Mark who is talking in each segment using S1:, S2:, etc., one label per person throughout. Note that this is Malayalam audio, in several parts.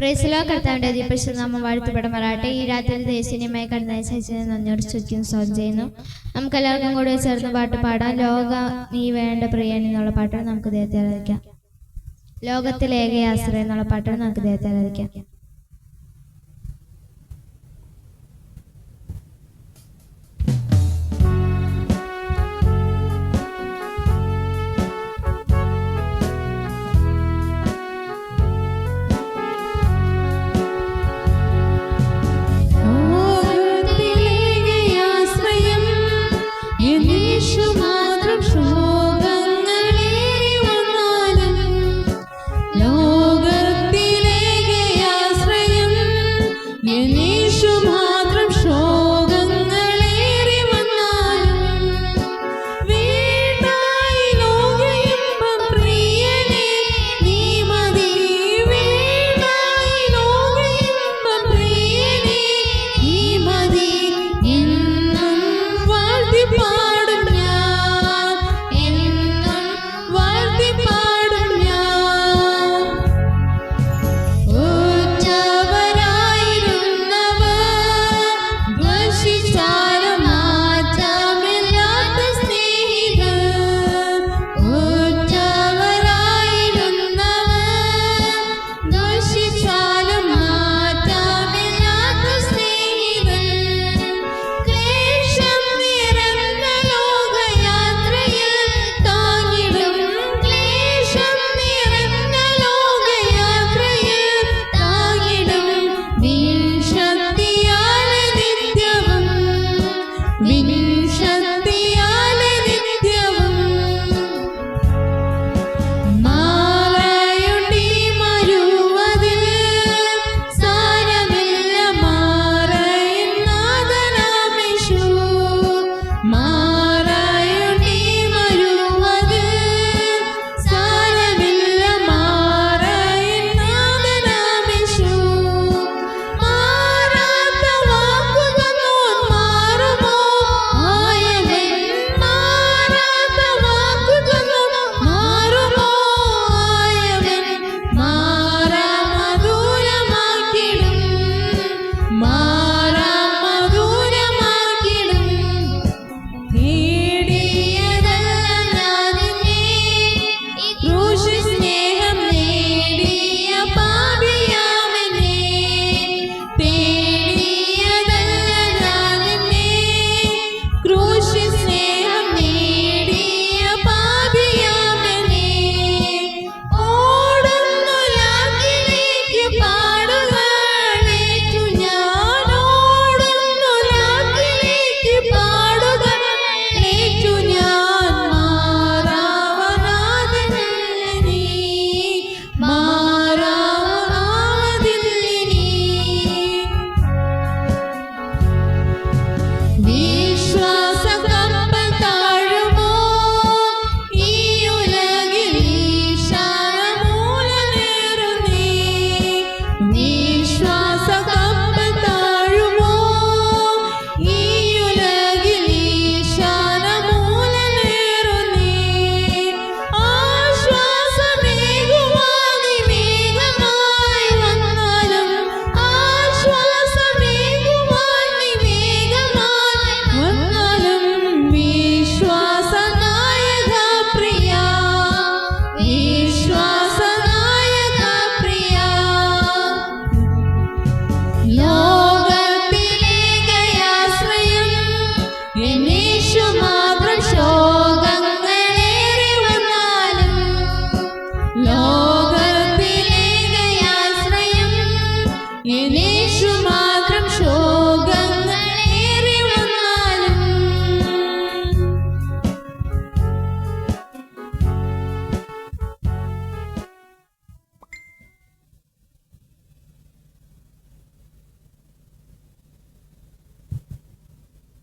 S1: പ്രൈസ് കർത്താവിന്റെ അതിപരിശുദ്ധ നാമം വാഴ്ത്തപ്പെടുമാറാകട്ടെ. ഈ രാത്രി ദേശീയമായി കടന്നയച്ചതിന് നന്ദിയോട് സ്തുതിക്കുന്നു, സ്തോത്രം ചെയ്യുന്നു. നമുക്ക് എല്ലാവർക്കും കൂടെ ചേർന്ന് പാട്ട് പാടാം. ലോക നീ വേണ്ട പ്രിയൻ എന്നുള്ള പാട്ടാണ് നമുക്ക് ദൈവത്തെ ആരാധിക്കാം. ലോകത്തിലേക ആശ്രയം എന്നുള്ള പാട്ടാണ് നമുക്ക് ദൈവത്തെ ആരാധിക്കാം.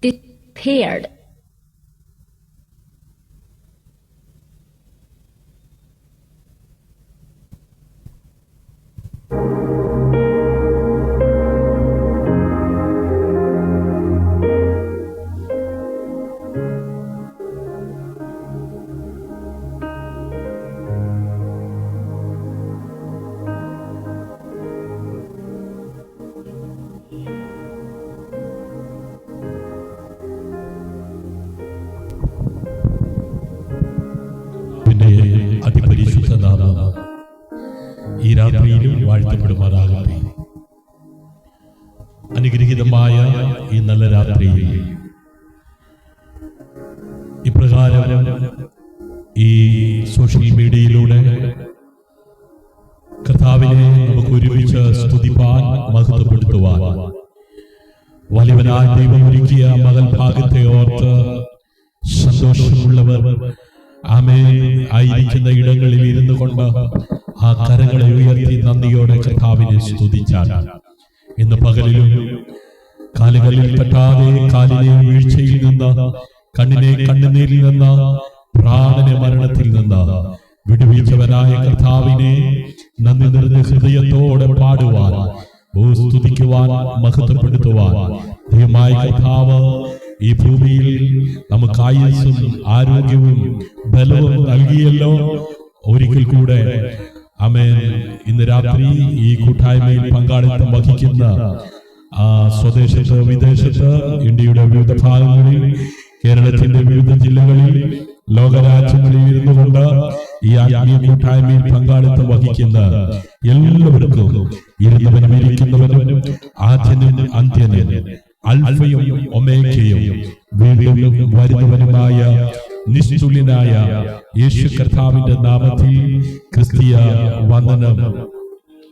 S2: Prepared. രാത്രിയിലും വാഴ്ത്തപ്പെടുമാറാകട്ടെ. അനുഗ്രഹീതമായ ഈ നല്ല രാത്രിയിൽ ഇപ്രകാരം ഈ സോഷ്യൽ മീഡിയയിലൂടെ കർത്താവിനെ നമുക്ക് ഒരുമിച്ച് സ്തുതിപ്പാൻ, മഹത്വപ്പെടുത്തുവാൻ വലിയവനായ ദൈവം ഒരുക്കിയ മകൾ ഭാഗത്തെ ഓർത്ത് സന്തോഷമുള്ളവർ ആമേൻ ആയിരിക്കുന്ന ഇടങ്ങളിൽ ഇരുന്നു കൊണ്ട് ആ കരങ്ങളെ ഉയർത്തി നന്ദിയോടെ കർത്താവിനെ സ്തുതിച്ചാൽ ഇന്ന് പകലിലും കാലുകളിൽ തട്ടാതെ കാലിനെ വീഴ്ചയിൽ നിന്ന്, കണ്ണിനെ കണ്ണുനീരിൽ നിന്ന്, പ്രാണനെ മരണത്തിൽ നിന്ന് വിടുവിച്ചവനായ കർത്താവിനെ നന്ദി നിറഞ്ഞ ഹൃദയത്തോടെ പാടുവാൻ, സ്തുതിക്കുവാൻ, മഹത്വപ്പെടുത്തുവാൻ ദൈവമായ കർത്താവ് ഈ ഭൂമിയിൽ നമുക്ക് ആയുസ്സും ആരോഗ്യവും ബലവും നൽകിയല്ലോ. ഒരിക്കൽ കൂടെ ആമേൻ ഇന്ന് രാത്രി ഈ കൂട്ടായ്മയിൽ പങ്കാളിത്തം വഹിക്കുന്ന സ്വദേശത്ത്, വിദേശത്ത്, ഇന്ത്യയുടെ വിവിധ ഭാഗങ്ങളിൽ, കേരളത്തിന്റെ വിവിധ ജില്ലകളിൽ, ലോകരാജ്യങ്ങളിൽ ഇരുന്നു കൊണ്ട് ഈ ആത്മീയ കൂട്ടായ്മയിൽ പങ്കാളിത്തം വഹിക്കുന്ന എല്ലാവർക്കും ഇരുന്നവനും ഇരിക്കുന്നവനും ആദ്യനും അന്ത്യനും അൽഫയും ഒമേഗയും വീണ്ടും വരുന്നവനുമായ നിസ്തുല്യനായ യേശു കർത്താവിന്റെ നാമത്തിൽ ക്രിസ്തീയ വന്ദനം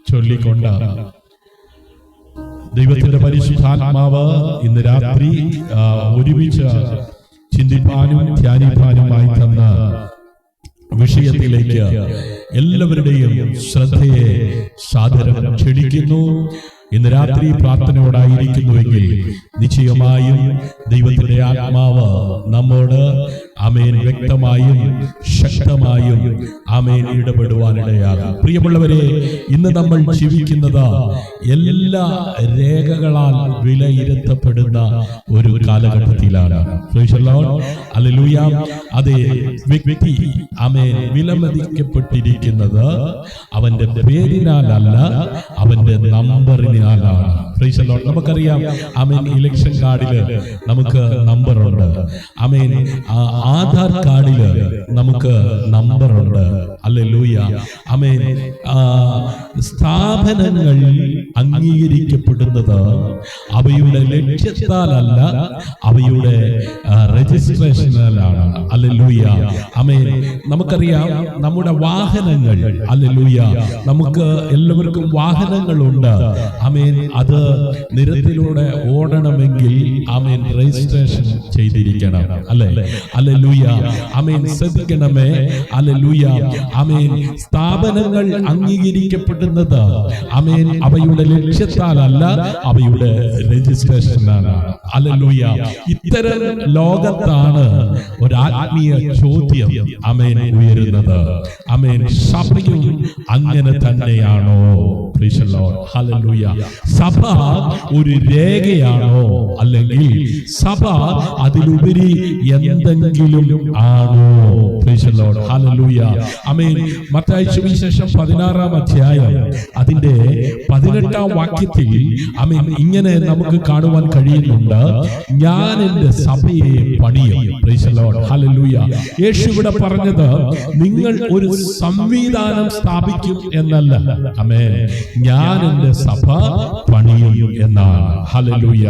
S2: ചൊല്ലിക്കൊണ്ട് ദൈവത്തിന്റെ പരിശുദ്ധാത്മാവ് ഇന്ന് രാത്രി ഒരുമിച്ച് ചിന്തിപ്പാനും ധ്യാനിപ്പാനുമായി തന്ന വിഷയത്തിലേക്ക് എല്ലാവരുടെയും ശ്രദ്ധയെ സാദരം ക്ഷണിക്കുന്നു. ഇന്ന് രാത്രി പ്രാർത്ഥനയോടായിരിക്കുന്നുവെങ്കിൽ നിശ്ചയമായും ദൈവത്തിന്റെ ആത്മാവ് നമ്മോട് ആമേൻ വ്യക്തമായും ശക്തമായും ആമേൻ ഇടപെടുവാനിടയാകും. പ്രിയമുള്ളവരെ, ഇന്ന് നമ്മൾ ജീവിക്കുന്നത് എല്ലാ രേഖകളാൽ വിലയിരുത്തപ്പെടുന്ന ഒരു കാലഘട്ടത്തിലാണ്. ഹല്ലേലൂയ. അതേ വ്യക്തി ആമേൻ വിലമതിക്കപ്പെട്ടിരിക്കുന്നത് അവന്റെ പേരിനാലല്ല, അവന്റെ നമ്പറിനാലാണ്. നമുക്കറിയാം ആമേൻ ഇലക്ഷൻ കാർഡില് നമുക്ക് നമ്പറുണ്ട്. ആമേൻ ആധാർ കാർഡില് നമുക്ക് നമ്പറുണ്ട്. ഹല്ലേലൂയ. ആമേൻ സ്ഥാപനങ്ങൾ അംഗീകരിക്കപ്പെടുന്നത് അവയുടെ ലക്ഷ്യത്താലല്ല, അവയുടെ രജിസ്ട്രേഷനിലാണ്. ഹല്ലേലൂയ. ആമേൻ നമുക്കറിയാം നമ്മുടെ വാഹനങ്ങൾ, ഹല്ലേലൂയ, നമുക്ക് എല്ലാവർക്കും വാഹനങ്ങളുണ്ട്. ആമേൻ അത് നിരത്തിലൂടെ ഓടണമെങ്കിൽ ആമേൻ രജിസ്ട്രേഷൻ ചെയ്തിരിക്കണം. അല്ലേ? ഹല്ലേലൂയ. ആമേൻ ശ്രദ്ധിക്കണമേ. ഹല്ലേലൂയ. ആമേൻ സ്ഥാപനങ്ങൾ അംഗീകരിക്കപ്പെടുന്നത് ആമേൻ അവയുടെ ലക്ഷ്യത്താലല്ല, അവയുടെ രജിസ്ട്രേഷനാണ്. ഹല്ലേലൂയ. ഇത്തരം ലോകത്താണ് ഒരു ആത്മീയ ചോദ്യം ആമേൻ ഉയരുന്നത്. ആമേൻ സഭയും അങ്ങനെ തന്നെയാണോ? ഹല്ലേലൂയ. സഭ ഒരു രേഖയാണോ, അല്ലെങ്കിൽ സഭ അതിലുപരി എന്തെങ്കിലും ആണോ? ഹല്ലേലൂയ. ആമേൻ. മത്തായി സുവിശേഷം 16-ാം അധ്യായം അതിന്റെ 18-ാം വാക്യത്തിൽ ആമേൻ ഇങ്ങനെ നമുക്ക് കാണുവാൻ കഴിയുന്നുണ്ട്: ഞാൻ എന്റെ സഭയെ പണിയും. ഹല്ലേലൂയ. യേശു ഇവിടെ പറഞ്ഞത് നിങ്ങൾ ഒരു സംവിധാനം സ്ഥാപിക്കും എന്നല്ല. ആമേൻ. ഞാൻ എന്റെ സഭ പണിയും എന്നാണ്. ഹല്ലേലൂയ.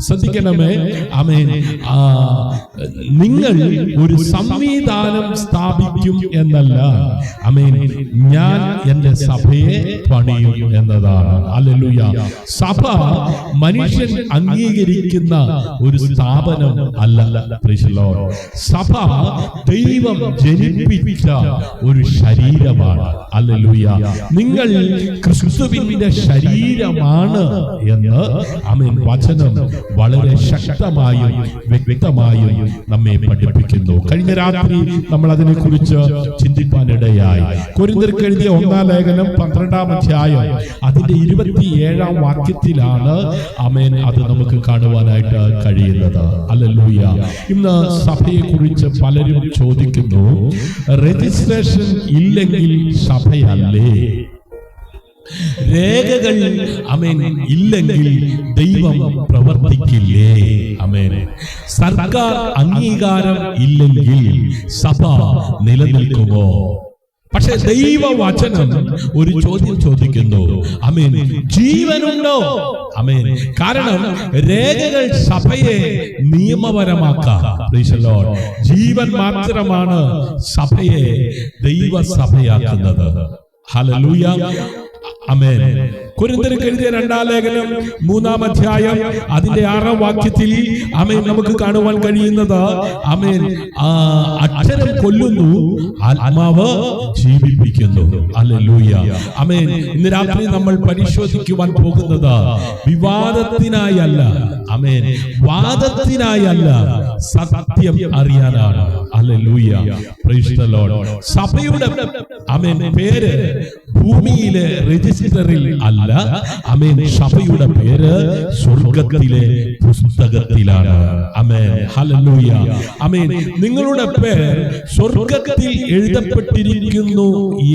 S2: ശ്രദ്ധിക്കണമേ. ആമേൻ. നിങ്ങൾ ഒരു സംവിധാനം സ്ഥാപിക്കും എന്നല്ല, ആമേൻ, ഞാൻ എന്റെ സഭയെ പണിയും എന്നതാണ്. ഹല്ലേലൂയ. സഭ മനുഷ്യൻ അംഗീകരിക്കുന്ന ഒരു സ്ഥാപനം അല്ല. സഭ ദൈവം ജനിപ്പിച്ച ഒരു ശരീരമാണ്. ഹല്ലേലൂയ. നിങ്ങൾ ക്രിസ്തുവിന്റെ ശരീരമാണ് എന്ന് ആമേൻ വചനം വളരെ ശക്തമായും വ്യക്തമായും നമ്മെ പഠിപ്പിക്കുന്നു. കഴിഞ്ഞ രാത്രി നമ്മൾ അതിനെക്കുറിച്ച് ചിന്തിക്കാനിടയായി. കൊരിന്ത്യർക്ക് എഴുതിയ 1-ാം ലേഖനം 12-ാം അധ്യായം അതിന്റെ 27-ാം വാക്യത്തിലാണ് ആമേൻ അത് നമുക്ക് കാണുവാനായിട്ട് കഴിയുന്നത്. ഹല്ലേലൂയ. ഇന്ന് സഭയെ കുറിച്ച് പലരും ചോദിക്കുന്നു, രജിസ്ട്രേഷൻ ഇല്ലെങ്കിൽ സഭയല്ലേ? രേഖകൾ ആമേൻ ഇല്ലെങ്കിൽ ദൈവം പ്രവർത്തിക്കില്ലേ? ആമേൻ. സർക്കാർ അംഗീകാരം ഇല്ലെങ്കിൽ സഭ നിലനിൽക്കുമോ? പക്ഷെ ദൈവവചനം ഒരു ചോദ്യം ചോദിക്കുന്നു. ആമേൻ. ജീവനുണ്ടോ? ആമേൻ. കാരണം രേഖകൾ സഭയെ നിയമപരമാക്കാം. Praise the Lord. ജീവൻ മാത്രമാണ് സഭയെ ദൈവസഭയാക്കുന്നത്. ഹല്ലേലൂയ. ആമേൻ. കൊരിന്ത്യർക്ക് എഴുതിയ 2-ാം ലേഖനം 3-ാം അധ്യായം അതിന്റെ 6-ാം വാക്യത്തിൽ ആമേൻ നമുക്ക് കാണുവാൻ കഴിയുന്നത്, ആമേൻ, അക്ഷരം കൊല്ലുന്നു, ആത്മാവ് ജീവിപ്പിക്കുന്നു. ഹല്ലേലൂയ. ആമേൻ. ഇന്ന് രാത്രി നമ്മൾ പരിശോധിക്കുവാൻ പോകുന്നത് വിവാദത്തിനായല്ല, ആമേൻ, വാദത്തിനായല്ല, സത്യം അറിയാനാണ്. ഹല്ലേലൂയ. Price the Lord. സഭയുടെ ആമേൻ പേര് ഭൂമിയിലെ രജിസ്റ്ററിൽ അല്ല, ആമേൻ, സഭയുടെ പേര് സ്വർഗ്ഗത്തിലെ പുസ്തകത്തിലാണ്. ആമേൻ. ഹല്ലേലൂയ. ആമേൻ. നിങ്ങളുടെ പേര് സ്വർഗ്ഗത്തിൽ എഴുതപ്പെട്ടിരിക്കുന്നു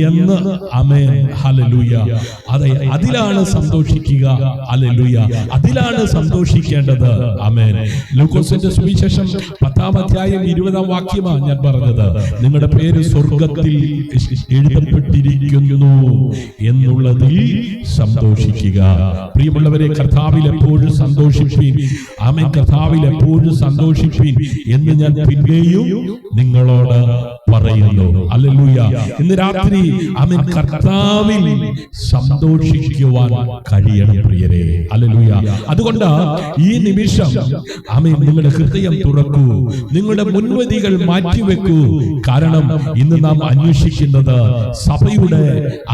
S2: എന്ന്, ആമേൻ, ഹല്ലേലൂയ, അതെ, അതിലാണ് സന്തോഷിക്കുക. ഹല്ലേലൂയ. അതിലാണ് സന്തോഷിക്കേണ്ടത്. ആമേൻ. ലൂക്കോസിന്റെ സുവിശേഷം 10-ാം അധ്യായം 20-ാം വാക്യമാണ് ഞാൻ പറഞ്ഞത്. നിങ്ങളുടെ പേര് സ്വർഗ്ഗത്തിൽ എഴുതപ്പെട്ടിരിക്കുന്നു എന്നുള്ളതിൽ സന്തോഷിക്കുക. പ്രിയമുള്ളവരെ, കർത്താവിൽ എപ്പോഴും സന്തോഷിപ്പീൻ. ആമേൻ. കർത്താവിൽ എപ്പോഴും സന്തോഷിപ്പീൻ എന്ന് ഞാൻ പിന്നെയും നിങ്ങളോട് പറയുന്നു. ഹല്ലേലൂയ. ഇന്ന് രാത്രി ആമേൻ കർത്താവിൽ സന്തോഷിക്കുവാൻ കഴിയണം പ്രിയരെ. ഹല്ലേലൂയ. അതുകൊണ്ട് ഈ നിമിഷം ആമേൻ നിങ്ങളുടെ ഹൃദയം തുറക്കൂ, നിങ്ങളുടെ മുൻവിധികൾ മാറ്റിവെക്കൂ. കാരണം ഇന്ന് നാം അന്വേഷിക്കുന്നത് സഭയുടെ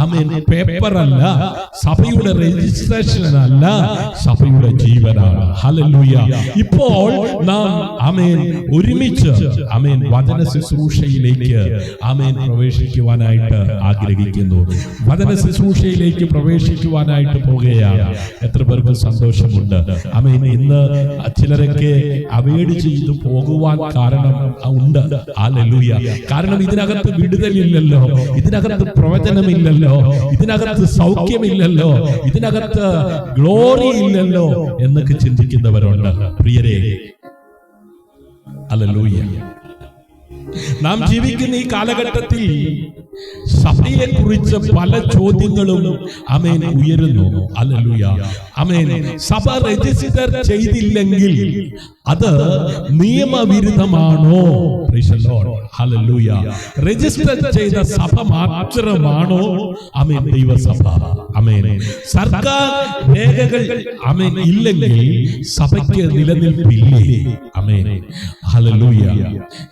S2: ആമേൻ പേപ്പർ അല്ല, സഭയുടെ രജിസ്ട്രേഷൻ അല്ല, സഭയുടെ ജീവനാണ്. ഹല്ലേലൂയ. ഇപ്പോൾ നാം ആമേൻ ഒരുമിച്ച് ആമേൻ വചന ശുശ്രൂഷയിലേക്ക് ആമേൻ പ്രവേശിക്കുവാനായിട്ട് ആഗ്രഹിക്കുന്നു. വചന ശുശ്രൂഷയിലേക്ക് പ്രവേശിക്കുവാനായിട്ട് പോകുകയാണ്. എത്ര പേർക്ക് സന്തോഷമുണ്ട്? ആമേൻ. ഇന്ന് ചിലരൊക്കെ അവോയ്ഡ് ചെയ്തു പോകുവാൻ കാരണം ഉണ്ട്. ഹല്ലേലൂയ. കാരണം ഇതിനകത്ത് വിടുതലില്ലല്ലോ, ഇതിനകത്ത് പ്രവചനമില്ലല്ലോ, ഇതിനകത്ത് സൗഖ്യമില്ലല്ലോ, ഇതിനകത്ത് ഗ്ലോറി ഇല്ലല്ലോ എന്നൊക്കെ ചിന്തിക്കുന്നവരുണ്ട് പ്രിയരെ. ഹല്ലേലൂയ. നാം ജീവിക്കുന്ന ഈ കാലഘട്ടത്തിൽ സഭയെ കുറിച്ച് പല ചോദ്യങ്ങളും ആമേൻ ഉയരുന്നു. ഹല്ലേലൂയ. ആമേൻ. സഭ രജിസ്റ്റർ ചെയ്തില്ലെങ്കിൽ അത് നിയമവിരുദ്ധമാണോ? Praise the Lord. ഹല്ലേലൂയ. രജിസ്റ്റർ ചെയ്ത സഭ മാത്രമാണോ ആമേൻ ദൈവസഭ? ആമേൻ. സർക്കാർ രേഖകൾ ആമേൻ ഇല്ലെങ്കിൽ സഭയ്ക്ക് നിലനിൽപ്പില്ലേ? ആമേൻ. ഹല്ലേലൂയ.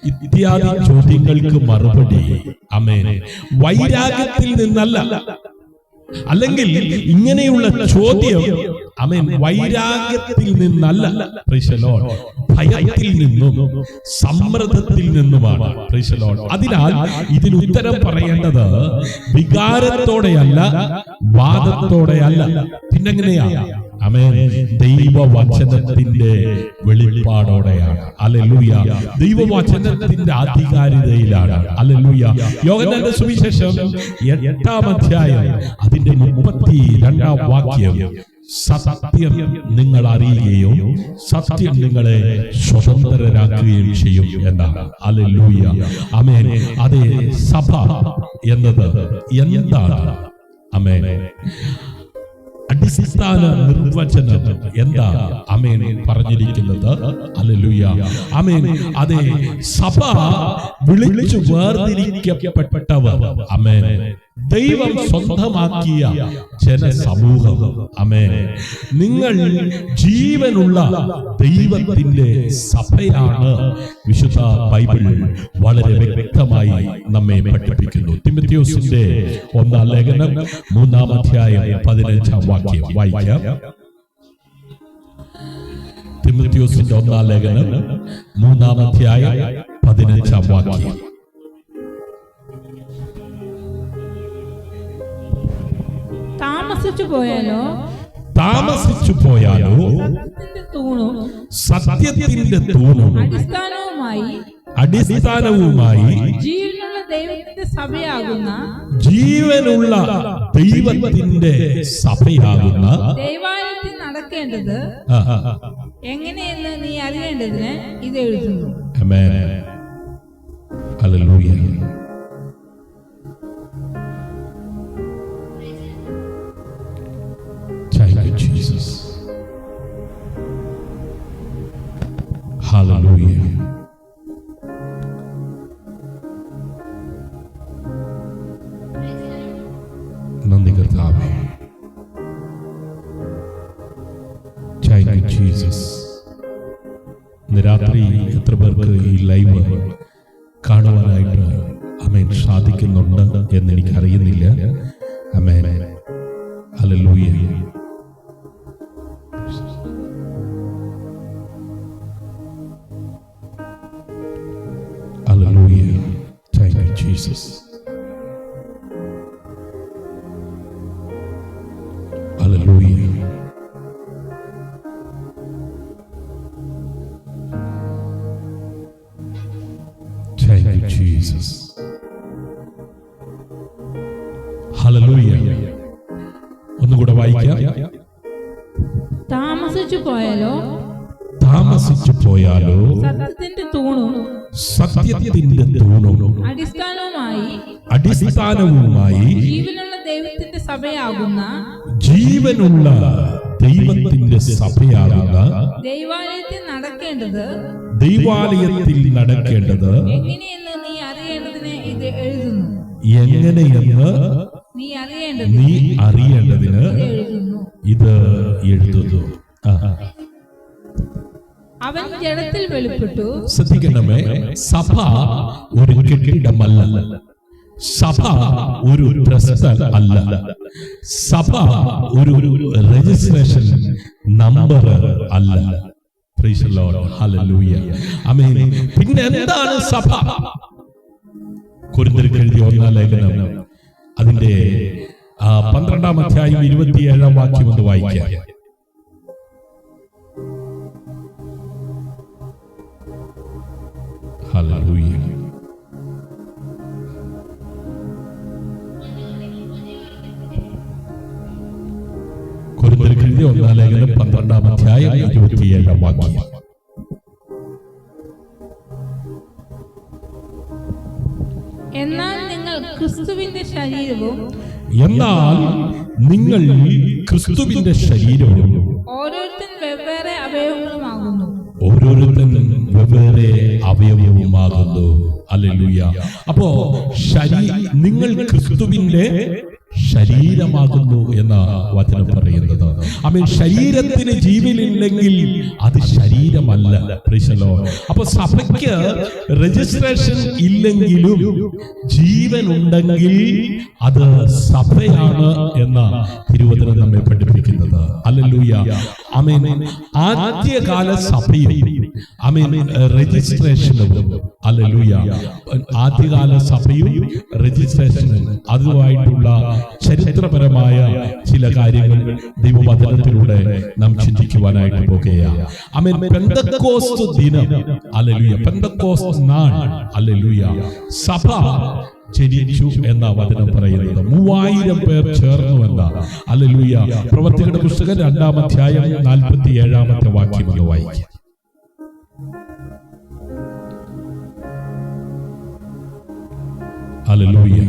S2: ഇത്യാദി ചോദ്യങ്ങൾക്ക് മറുപടി ആമേൻ വൈരാഗ്യത്തിൽ നിന്നല്ല, അല്ലെങ്കിൽ ഇങ്ങനെയുള്ള ചോദ്യം ആമേൻ വൈരാഗ്യത്തിൽ നിന്നല്ല, പ്രൈസ് ദി ലോർഡ്, ഭയത്തിൽ നിന്നും സമ്മർദ്ദത്തിൽ നിന്നുമാണ്. Price the Lord. അതിനാൽ ഇതിന് ഉത്തരം പറയേണ്ടത് വികാരത്തോടെയല്ല, വാദത്തോടെയല്ല, പിന്നെങ്ങനെയാ? ആമേൻ. ദൈവവചനത്തിന്റെ വെളിപ്പാടോടെയാണ്. ഹല്ലേലൂയ. ദൈവവചനത്തിന്റെ ആധികാരികതയിലാണ്. ഹല്ലേലൂയ. യോഹന്നാന്റെ സുവിശേഷം 8-ാം അധ്യായം അതിന്റെ 32-ാം വാക്യം, സത്യം നിങ്ങൾ അറിയുകയും സത്യം നിങ്ങളെ സ്വതന്ത്രരാക്കുകയും ചെയ്യും എന്നാണ്. ഹല്ലേലൂയ. ആമേൻ. അതേ, സഭ എന്നത് എന്താണ്? ആമേൻ. അടിസ്ഥാന നിർവചനം എന്താ ആമേൻ പറഞ്ഞിരിക്കുന്നത്? ഹല്ലേലൂയ. ആമേൻ. അതെ, സഭ വിളിച്ചു വേർതിരിക്കപ്പെട്ടവർ, ആമേൻ, ദൈവം സ്വന്തമാക്കിയ ജനസമൂഹം. ആമേൻ. നിങ്ങൾ ജീവനുള്ള ദൈവത്തിന്റെ സഭയാണ് വിശുദ്ധ ബൈബിൾ വളരെ വ്യക്തമായി നമ്മെ പഠിപ്പിക്കുന്നു. തിമോഥെയോസിന്റെ 1-ാം ലേഖനം 3-ാം അധ്യായം 15-ാം വാക്യം വായിക്കാം. തിമോഥെയോസിന്റെ 1-ാം ലേഖനം 3-ാം അധ്യായം 15-ാം വാക്യം. താമസിച്ചു പോയാലോ സത്യത്തിന്റെ തൂണും അടിസ്ഥാനവുമായി ജീവനുള്ള ദൈവത്തിന്റെ സഭയാകുന്ന
S3: ദൈവാലയത്തിൽ നടക്കേണ്ടത് എങ്ങനെയെന്ന് നീ അറിയേണ്ടതിന് ഇത് എഴുതുന്നു.
S2: ആമേൻ. ഹല്ലേലൂയ. ജീസസ്. ഇന്ന് രാത്രി എത്ര പേർക്ക് ഈ ലൈവ് കാണുവാനായിട്ട് ആമേൻ സാധിക്കുന്നുണ്ട് എന്ന് എനിക്ക് അറിയുന്നില്ല. ആമേൻ. ഹല്ലേലൂയ. ഹല്ലേലൂയ. Thank you Jesus. ഹല്ലേലൂയ. Thank you, Jesus. Hallelujah. ഒന്നുകൂടെ വായിക്കാം.
S3: താമസിച്ചു പോയാലോ സത്യത്തിന്റെ തൂണും
S2: അടിസ്ഥാനവുമായി
S3: ജീവനുള്ള ദൈവത്തിന്റെ സഭയാകുന്ന ദൈവാലയത്തിൽ നടക്കേണ്ടത് എങ്ങനെയെന്ന് നീ അറിയേണ്ടതിന്
S2: ഇത് എഴുതുന്നു.
S3: അവൻ ജഡത്തിൽ വെളിപ്പെട്ടു.
S2: ശ്രദ്ധിക്കണമേ, സഭ ഒരു കെട്ടിടമല്ല, സഭ ഒരു ട്രസ്റ്റ് അല്ല, സഭ ഒരു രജിസ്ട്രേഷൻ നമ്പർ അല്ല. Price the Lord. ഹല്ലേലൂയ. ആമേൻ. പിന്നെ എന്താണ് സഭ? കൊരിന്ത്യർക്ക് എഴുതിയ 1 ലേഖനം അതിന്റെ 12-ാം അധ്യായം 27-ാം വാക്യം ഒന്ന് വായിക്കാം. ഹല്ലേലൂയ. കൊരിന്ത്യർക്ക് എഴുതിയ 1 ലേഖനം 12-ാം അധ്യായം 27-ാം വാക്യം.
S3: എന്നാൽ നിങ്ങൾ ക്രിസ്തുവിന്റെ ശരീരവും ഓരോരുത്തൻ വെവ്വേറെ
S2: അവയവവുമാകുന്നു. ഹല്ലേലൂയ. അപ്പോ നിങ്ങൾ ക്രിസ്തുവിന്റെ ശരീരമാകുന്നു എന്ന വചനം പറയുന്നത്. ആമേൻ. ശരീരത്തിന് ജീവനില്ലെങ്കിൽ അത് ശരീരമല്ല. Praise the Lord. അപ്പൊ സഭയ്ക്ക് രജിസ്ട്രേഷൻ ഇല്ലെങ്കിലും ജീവൻ ഉണ്ടെങ്കിൽ അത് സഭയാണ് എന്ന തിരുവചനം നമ്മെ പഠിപ്പിക്കുന്നത്. ഹല്ലേലൂയ. ആമേൻ. ആദ്യകാല സഭയും ആമേൻ രജിസ്ട്രേഷനും. ഹല്ലേലൂയ. ആദ്യകാല സഭയും രജിസ്ട്രേഷനും അതുമായിട്ടുള്ള ചരിത്രപരമായ ചില കാര്യങ്ങൾ ദൈവവചനത്തിലൂടെ നാം ചിന്തിക്കുവാനായിട്ട് പോകുകയാണ്. ആമേൻ. പെന്തക്കോസ്ത് ദിനം, ഹല്ലേലൂയ, പെന്തക്കോസ്ത് നാൾ, ഹല്ലേലൂയ, സഭ ജനിച്ചു എന്ന വചനം പറയുന്നത് 3000 പേർ ചേർന്നു എന്ന. ഹല്ലേലൂയ. പ്രവർത്തികളുടെ പുസ്തകം 2-ാം അധ്യായം 47-ാമത്തെ വാക്യം ഒന്ന് വായിക്കാം. ഹല്ലേലൂയ.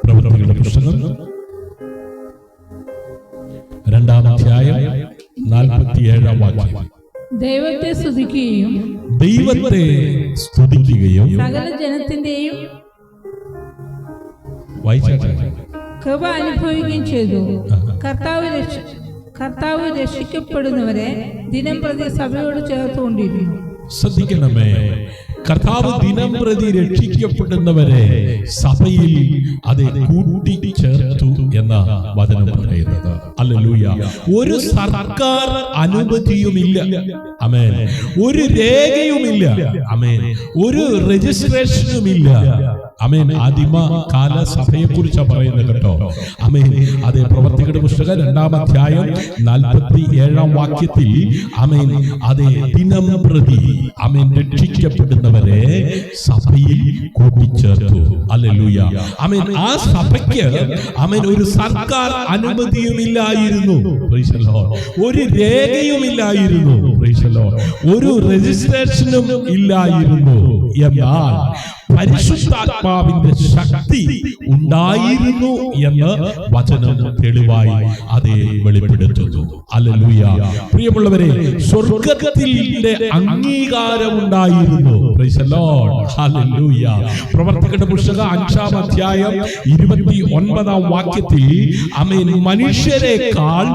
S2: പ്രവർത്തികളുടെ പുസ്തകം 2-ാം അധ്യായം 47-ാം വാക്യം.
S3: ദൈവത്തെ സ്തുതിക്കുകയും സകല ജനത്തിന്റെയും കൃപ അനുഭവിക്കുകയും ചെയ്തു. കർത്താവ് രക്ഷിക്കപ്പെടുന്നവരെ ദിനം പ്രതി സഭയോട് ചേർത്തുകൊണ്ടിരുന്നു.
S2: ശ്രദ്ധിക്കണമേ, കർത്താവ് ദിനം പ്രതി രക്ഷിക്കപ്പെടുന്നവരെ സഭയിൽ അത് കൂട്ടിച്ചേർത്തു എന്ന വചനം പറയുന്നത്. ഹല്ലേലൂയ. ഒരു സർക്കാർ അനുമതിയുമില്ല. ആമേൻ. ഒരു രേഖയുമില്ല. ആമേൻ. ഒരു രജിസ്ട്രേഷനുമില്ല. ആമേൻ. ആദിമ കാല സഭയെ കുറിച്ചാണ് പറയുന്നത് കേട്ടോ. ആമേൻ. അതേ പ്രവർത്തികളുടെ പുസ്തകം 2-ാം അധ്യായം 47-ാം വാക്യത്തിൽ ആമേൻ അതേ ദിനം പ്രതി ആമേൻ രക്ഷിക്കപ്പെടുന്നവരെ സഭയിൽ കൂട്ടിച്ചേർത്തു. ഹല്ലേലൂയ. ആമേൻ. ആ സഭയ്ക്ക് ആമേൻ ഒരു സർക്കാർ അനുമതിയുമില്ലായിരുന്നു. Price the Lord. ഒരു രേഖയുമില്ലായിരുന്നു. Price the Lord. ഒരു രജിസ്ട്രേഷനും ഇല്ലായിരുന്നു. എന്നാൽ പരിശുദ്ധാത്മാവിന്റെ ശക്തി ഉണ്ടായിരുന്നു എന്ന് വചനം തെളിവായി അതേ വെളിപ്പെടുത്തുന്നു. ഹല്ലേലൂയ. പ്രിയമുള്ളവരെ, സ്വർഗ്ഗത്തിന്റെ അംഗീകാരം ഉണ്ടായിരുന്നു. Price the Lord. ഹല്ലേലൂയ. പ്രവർത്തകരുടെ പുസ്തകം 5-ാം അധ്യായം 29-ാം വാക്യത്തിൽ ആമേൻ, മനുഷ്യരെക്കാൾ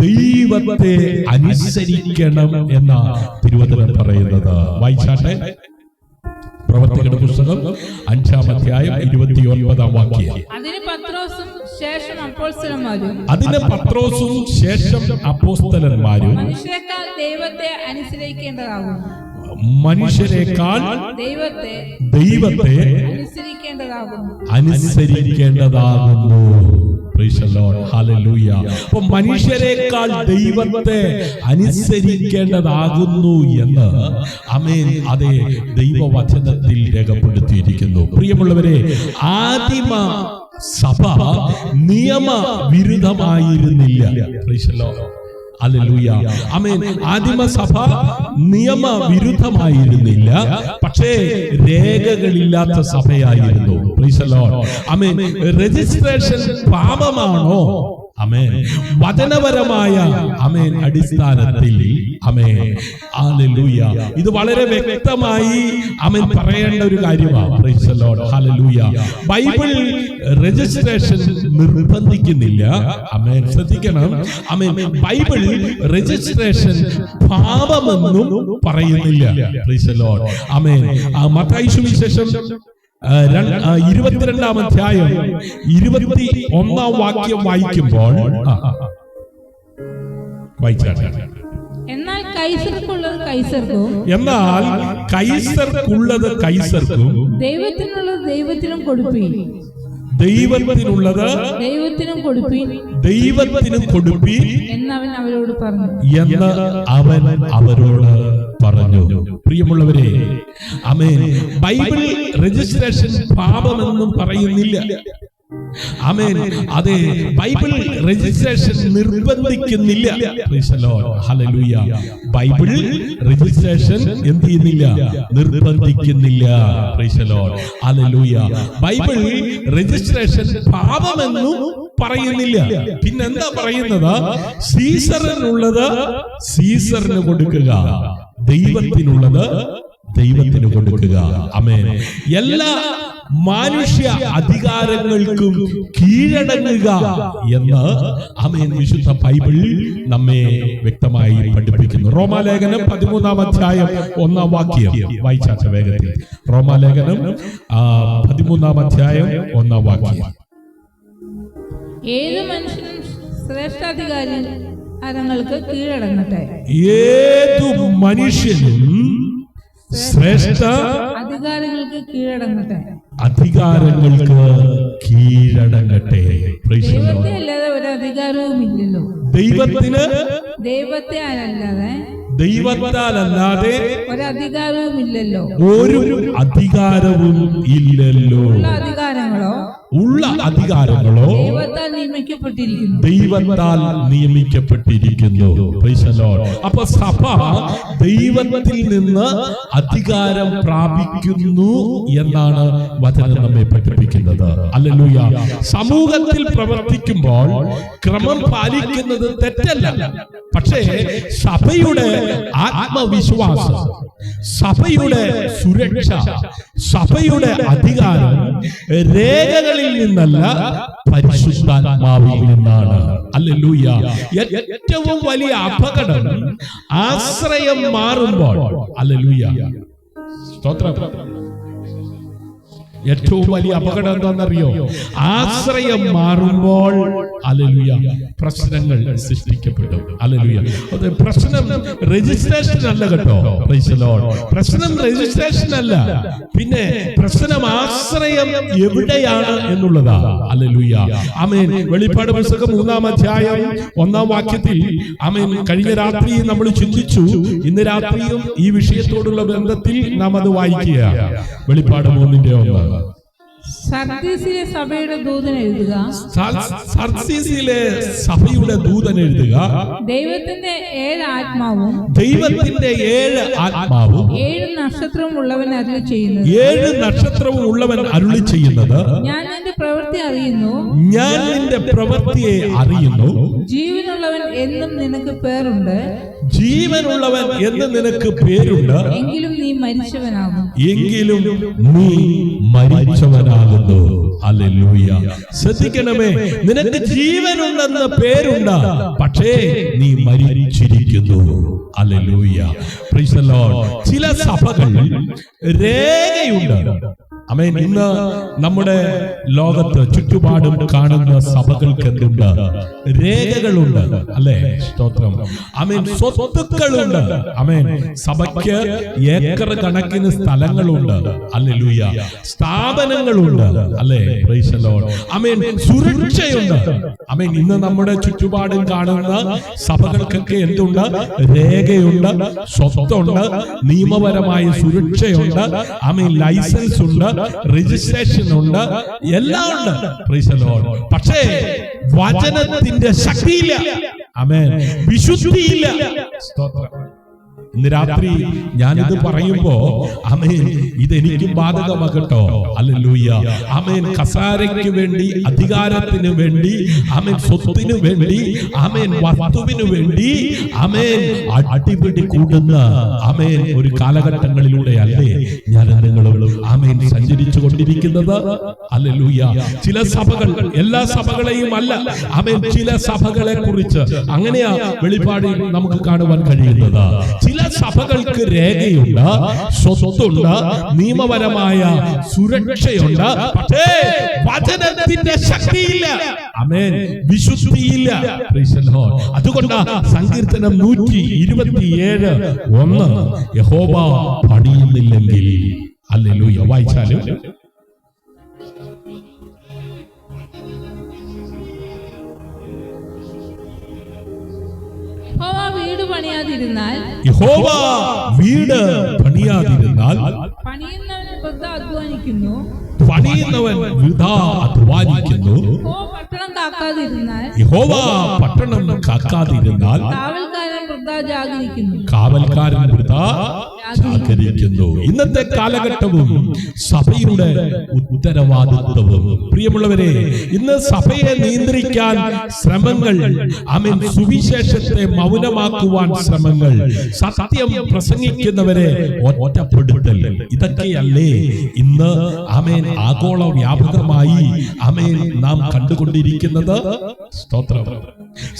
S2: ദൈവത്തെ അനുസരിക്കണം എന്ന തിരുവചനം പറയുന്നത്. വായിച്ചാട്ടെ. പ്രവർത്തകരുടെ പുസ്തകം 5-ാം അധ്യായം 29-ാം വാക്യം.
S3: അതിന് പത്രോസും ശേഷം അപ്പോസ്തലന്മാരും മനുഷ്യരെക്കാൾ ദൈവത്തെ
S2: അനുസരിക്കേണ്ടതാകുന്നു. Praise the Lord. Hallelujah. അപ്പോൾ മനുഷ്യരെക്കാൾ ദൈവത്തെ അനുസരിക്കേണ്ടതാകുന്നു എന്ന് ആമേൻ അതേ ദൈവവചനത്തിൽ രേഖപ്പെടുത്തിയിരിക്കുന്നു. പ്രിയമുള്ളവരെ, ആദിമ സഭ നിയമ വിരുദ്ധമായിരുന്നില്ല. Praise the Lord. ഹല്ലേലൂയ. ആമേൻ. ആദിമസഭ നിയമ വിരുദ്ധമായിരുന്നില്ല, പക്ഷേ രേഖകളില്ലാത്ത സഭയായിരുന്നു. Praise the Lord. ആമേൻ. രജിസ്ട്രേഷൻ പാപമാണോ? ആമേൻ. വചനപരമായ ആമേൻ അടിസ്ഥാനത്തിൽ ആമേൻ ഹല്ലേലൂയ ഇത് വളരെ വ്യക്തമായി ആമേൻ പറയേണ്ട ഒരു കാര്യമാണ്. Praise the Lord. ഹല്ലേലൂയ. ബൈബിൾ രജിസ്ട്രേഷൻ നിർബന്ധിക്കുന്നില്ല. ആമേൻ. ശ്രദ്ധിക്കണം. ആമേൻ. ബൈബിൾ രജിസ്ട്രേഷൻ പാപമെന്നും പറയുന്നില്ല. Praise the Lord. ആമേൻ. മത്തായി സുവിശേഷം 22-ാം അധ്യായം 21-ാം വാക്യം വായിക്കുമ്പോൾ
S3: എന്നാൽ കൈസർക്കുള്ളത് കൈസർക്കും ദൈവത്തിനുള്ളത് ദൈവത്തിനും കൊടുപ്പീൻ
S2: ദൈവത്തിനും കൊടുപ്പീൻ
S3: എന്നവൻ അവരോട്
S2: പറഞ്ഞു. പ്രിയമുള്ളവരെ, ആമേൻ. ബൈബിൾ രജിസ്ട്രേഷൻ പാപമെന്നും പറയുന്നില്ല. ആമേൻ. അതെ, ബൈബിൾ രജിസ്ട്രേഷൻ നിർബന്ധിക്കുന്നില്ല. Praise the Lord. ഹല്ലേലൂയ. ബൈബിൾ രജിസ്ട്രേഷൻ എന്ത് ചെയ്യുന്നില്ല? നിർബന്ധിക്കുന്നില്ല. Praise the Lord. ഹല്ലേലൂയ. ബൈബിൾ രജിസ്ട്രേഷൻ പാപമെന്നും പറയുന്നില്ല. പിന്നെന്താ പറയുന്നത്? സീസറിനുള്ളത് സീസറിന് കൊടുക്കുക, ദൈവത്തിനുള്ളത് ദൈവത്തിന് കൊടുക്കുക. ആമേൻ. എല്ലാ മാനുഷ്യ അധികാരങ്ങൾക്കും കീഴടങ്ങുക എന്ന് ആമേൻ വിശുദ്ധ ബൈബിൾ നമ്മെ വ്യക്തമായി പഠിപ്പിക്കുന്നു. റോമാലേഖനം 13-ാം അധ്യായം 1-ാം വാക്യം വായിച്ചാച്ച വേഗത്തിൽ. റോമാലേഖനം 13-ാം അധ്യായം 1-ാം വാക്യം.
S3: ഏത് മനുഷ്യനും ശ്രേഷ്ഠാധികാരങ്ങൾക്ക് കീഴടങ്ങട്ടെ.
S2: ഏതു മനുഷ്യനും ശ്രേഷ്ഠ
S3: അധികാരങ്ങൾക്ക് കീഴടങ്ങട്ടെ.
S2: കീഴടങ്ങട്ടെ.
S3: ദൈവത്തെ അല്ലാതെ ഒരു അധികാരവും ഇല്ലല്ലോ.
S2: ദൈവത്താലല്ലാതെ
S3: ഒരധികാരവും ഇല്ലല്ലോ.
S2: ഒരു അധികാരവും ഇല്ലല്ലോ. ഉള്ള അധികാരങ്ങളോ ദൈവത്താൽ നിയമിക്കപ്പെട്ടിരിക്കുന്നു. Price the Lord. അപ്പൊ സഭ ദൈവത്തിൽ നിന്ന് അധികാരം പ്രാപിക്കുന്നു എന്നാണ് വചനം നമ്മെ പഠിപ്പിക്കുന്നത്. ഹല്ലേലൂയ. സമൂഹത്തിൽ പ്രവർത്തിക്കുമ്പോൾ ക്രമം പാലിക്കുന്നത് തെറ്റല്ല, പക്ഷേ സഭയുടെ ആത്മവിശ്വാസം, സഭയുടെ സുരക്ഷ, സഭയുടെ അധികാരം രേഖകളിൽ നിന്നല്ല, പരിശുദ്ധാത്മാവിൽ നിന്നാണ്. ഹല്ലേലൂയ. ഏറ്റവും വലിയ അപകടം ആശ്രയം മാറുമ്പോൾ, ഹല്ലേലൂയ, സ്തോത്രം, ഏറ്റവും വലിയ അപകടം എന്താണെന്നറിയോ? ആശ്രയം മാറുമ്പോൾ ഹല്ലേലൂയ പ്രശ്നങ്ങൾ സൃഷ്ടിക്കപ്പെടും. ഹല്ലേലൂയ. അത് പ്രശ്നം രജിസ്ട്രേഷൻ അല്ല കേട്ടോ. Price the Lord. പ്രശ്നം രജിസ്ട്രേഷൻ അല്ല, പിന്നെ പ്രശ്നം ആശ്രയം എവിടെയാണ് എന്നുള്ളതാ. ഹല്ലേലൂയ. ആമേൻ. വെളിപ്പാട് പുസ്തകം 3-ാം അധ്യായം 1-ാം വാക്യത്തിൽ ആമേൻ കഴിഞ്ഞ രാത്രി നമ്മൾ ചിന്തിച്ചു. ഇന്ന് രാത്രിയും ഈ വിഷയത്തോടുള്ള ബന്ധത്തിൽ നാം അത് വായിക്കുക. വെളിപ്പാട് 3-ന്റെ 1.
S3: സർദീസിലെ സഭയുടെ ദൂതൻ എഴുതുക,
S2: സർദീസിലെ സഭയുടെ ദൂതൻ എഴുതുക,
S3: ദൈവത്തിന്റെ 7 ആത്മാവും
S2: ദൈവത്തിന്റെ 7 ആത്മാവും
S3: 7 നക്ഷത്രവും ഉള്ളവൻ അരുളി ചെയ്യുന്നത്,
S2: 7 നക്ഷത്രവും ഉള്ളവൻ അരുളി ചെയ്യുന്നത്,
S3: ഞാൻ നിന്റെ പ്രവൃത്തി അറിയുന്നു,
S2: ഞാൻ നിന്റെ പ്രവൃത്തിയെ അറിയുന്നു,
S3: ജീവനുള്ളവൻ എന്നും നിനക്ക് പേരുണ്ട്,
S2: ജീവനുള്ളവൻ എന്ന് നിനക്ക് പേരുണ്ട്,
S3: എങ്കിലും നീ മരിച്ചവനാകും,
S2: എങ്കിലും നീ മരിച്ചവനാകുന്നു. ഹല്ലേലൂയ. ശ്രദ്ധിക്കണമേ, നിനക്ക് ജീവനുണ്ടെന്ന് പേരുണ്ട്, പക്ഷേ നീ മരിച്ചിരിക്കുന്നു. ഹല്ലേലൂയ. Price the Lord. ചില സഭകൾ രേഖയുണ്ട്. ആമേൻ. ഇന്ന് നമ്മുടെ ലോകത്ത് ചുറ്റുപാടും കാണുന്ന സഭകൾക്ക് എന്തുണ്ട്? രേഖകളുണ്ട്, അല്ലേ? സ്തോത്രം. ആമേൻ. സ്വത്തുക്കളുണ്ട്. ആമേൻ. സഭയ്ക്ക് ഏക്കർ കണക്കിന് സ്ഥലങ്ങളുണ്ട്. ഹല്ലേലൂയ. സ്ഥാപനങ്ങളുണ്ട്, അല്ലേ? Praise the Lord. ആമേൻ. സുരക്ഷയുണ്ട്. ആമേൻ. ഇന്ന് നമ്മുടെ ചുറ്റുപാടും കാണുന്ന സഭകൾക്കൊക്കെ എന്തുണ്ട്? രേഖയുണ്ട്, സ്വത്തുണ്ട്, നിയമപരമായ സുരക്ഷയുണ്ട്, ആമേൻ, ലൈസൻസ് ഉണ്ട്, രജിസ്ട്രേഷൻ ഉണ്ട്, എല്ലാം ഉണ്ട്. Price the Lord. പക്ഷേ വചനത്തിന്റെ ശക്തിയില്ല. ആമേൻ. വിശുദ്ധിയില്ല. സ്തോത്രം. ഇന്ന് രാത്രി ഞാനിത് പറയുമ്പോ ആമേൻ, ഇതെനിക്കും ബാധകമാകട്ടോ. ഹല്ലേലൂയ. ആമേൻ. കസാരയ്ക്ക് വേണ്ടി, അധികാരത്തിന് വേണ്ടി, ആമേൻ, സ്വത്തിനു വേണ്ടി, ആമേൻ, വസ്തുവിനു വേണ്ടി, ആമേൻ, അടിപിടി കൂടുന്ന ആമേൻ ഒരു കാലഘട്ടങ്ങളിലൂടെ അല്ലേ ഞാൻ നിങ്ങളും ആമേൻ സഞ്ചരിച്ചു കൊണ്ടിരിക്കുന്നത്. ഹല്ലേലൂയ. ചില സഭകൾ, എല്ലാ സഭകളെയും അല്ല, ആമേൻ, ചില സഭകളെ കുറിച്ച് അങ്ങനെയാ വെളിപ്പാടിൽ നമുക്ക് കാണുവാൻ കഴിയുന്നത്. ചില സഭകൾക്ക് രേഖയുണ്ട്, സ്വത്തുണ്ട്, നിയമപരമായ സുരക്ഷയുണ്ട്, പക്ഷേ വചനത്തിന്റെ ശക്തിയില്ല. ആമേൻ. വിശുദ്ധിയില്ല. Praise the Lord. അതുകൊണ്ട് സങ്കീർത്തനം 127:1 യഹോവ പണിയുന്നില്ലെങ്കിൽ. ഹല്ലേലൂയ. വായിച്ചാലും
S3: വീട് പണിയാതിരുന്നാൽ,
S2: യഹോവ വീട് പണിയാതിരുന്നാൽ,
S3: പണിയുന്നവൻ വൃഥ അധ്വാനിക്കുന്നു,
S2: പണിയുന്നവൻ വൃഥാ അധ്വാനിക്കുന്നു.
S3: പട്ടണം കാക്കാതിരുന്നാൽ,
S2: യഹോവ പട്ടണം കാക്കാതിരുന്നാൽ,
S3: കാവൽക്കാരൻ വൃഥ ജാഗരിക്കുന്നു,
S2: കാവൽക്കാരൻ വൃഥാ ജാഗരിക്കുന്നു. ഇന്നത്തെ കാലഘട്ടവും സഭയുടെ ഉത്തരവാദിത്വവും, പ്രിയമുള്ളവരെ, ഇന്ന് സഭയെ നിയന്ത്രിക്കാൻ ശ്രമങ്ങൾ, ആമേൻ, സുവിശേഷത്തെ മൗനമാക്കുവാൻ ശ്രമങ്ങൾ, സത്യം പ്രസംഗിക്കുന്നവരെ ഒറ്റപ്പെടുത്തൽ, ഇതൊക്കെയല്ലേ ഇന്ന് ആമേൻ ആഗോള വ്യാപകമായി ആമേൻ നാം കണ്ടുകൊണ്ടിരിക്കുന്നത്. സ്തോത്രം.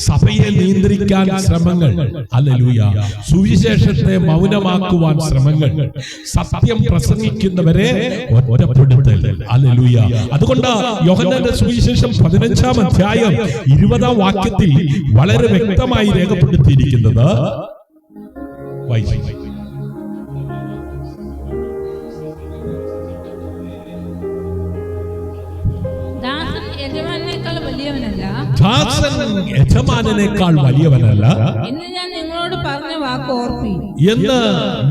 S2: സഭയെ നിയന്ത്രിക്കാൻ ശ്രമങ്ങൾ, ഹല്ലേലൂയ, സുവിശേഷത്തെ മൗനമാക്കുവാൻ ശ്രമങ്ങൾ, സത്യം പ്രസംഗിക്കുന്നവരെ ഒറ്റപ്പെടുത്തൽ, ഹല്ലേലൂയ. അതുകൊണ്ട് യോഹന്നാന്റെ സുവിശേഷം 15-ാം അധ്യായം 20-ാം വാക്യത്തിൽ വളരെ വ്യക്തമായി രേഖപ്പെടുത്തിയിരിക്കുന്നത് ദാസൻ യജമാനനേക്കാൾ വലിയവനല്ല
S3: എന്ന് ഞാൻ നിങ്ങളോട് പറഞ്ഞ വാക്ക് ഓർപ്പീൻ.
S2: എന്ന്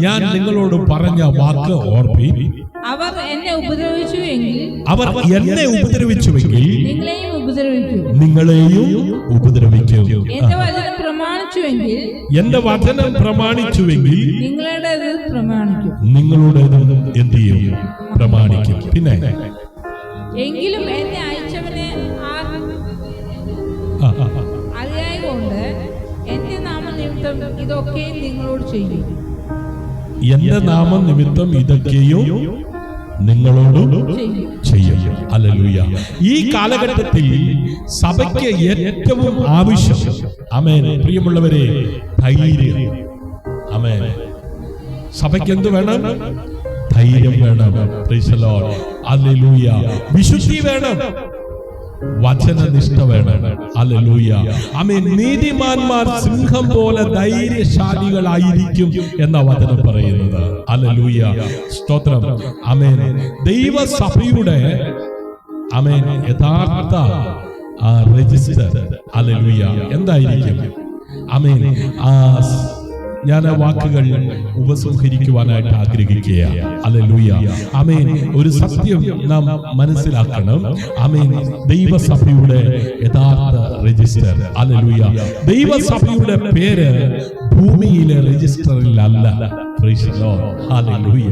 S2: ഞാൻ നിങ്ങളോട് പറഞ്ഞ വാക്ക് ഓർപ്പീൻ.
S3: അവർ എന്നെ ഉപദ്രവിച്ചുവെങ്കിൽ,
S2: അവർ എന്നെ ഉപദ്രവിച്ചുവെങ്കിൽ
S3: നിങ്ങളെയും ഉപദ്രവിക്കും.
S2: നിങ്ങളെയും ഉപദ്രവിക്കും.
S3: എന്റെ വചനം പ്രമാണിച്ചുവെങ്കിൽ,
S2: എന്റെ വചനം പ്രമാണിച്ചുവെങ്കിൽ
S3: നിങ്ങളുടേത് പ്രമാണിക്കും.
S2: നിങ്ങളുടേതും എന്ത് ചെയ്യും? പ്രമാണിക്കും. പിന്നെ
S3: എങ്കിലും എന്നെ അയച്ചവനെ അറിയായതുകൊണ്ട് എന്റെ നാമനിമിത്തം ഇതൊക്കെയും നിങ്ങളോട് ചെയ്യും.
S2: എന്റെ നാമനിമിത്തം ഇതൊക്കെയും നിങ്ങളോട് ചെയ്യും. ഹല്ലേലൂയ. ഈ കാലഘട്ടത്തിൽ സഭയ്ക്ക് ഏറ്റവും ആവശ്യം, ആമേൻ, പ്രിയമുള്ളവരെ, ധൈര്യം. ആമേൻ. സഭയ്ക്ക് എന്ത് വേണം? ധൈര്യം വേണം. Price the Lord. ഹല്ലേലൂയ. വിശുദ്ധി വേണം, വചനനിഷ്ഠ വേണം. ഹല്ലേലൂയ. ആമേൻ. നീതിമാന്മാർ സിംഹം പോലെ ധൈര്യശാലികളായിരിക്കും എന്ന വചനം പറയുന്നത്. ഹല്ലേലൂയ. സ്തോത്രം. ആമേൻ. ദൈവസഭയുടെ ആമേൻ യഥാർത്ഥ രജിസ്റ്റർ, ഹല്ലേലൂയ, എന്തായിരിക്കും? ആമേൻ. ആ ഞാൻ ആ വാക്കുകൾ ഉപസംഹരിക്കുവാനായിട്ട് ആഗ്രഹിക്കുകയാണ്. ഹല്ലേലൂയ. ആമേൻ. ഒരു സത്യം നാം മനസ്സിലാക്കണം. ആമേൻ. ദൈവസഭയുടെ യഥാർത്ഥ രജിസ്റ്റർ, ഹല്ലേലൂയ, ദൈവസഭയുടെ പേര് ഭൂമിയിലെ രജിസ്റ്ററിൽ അല്ല. Price the Lord. ഹല്ലേലൂയ.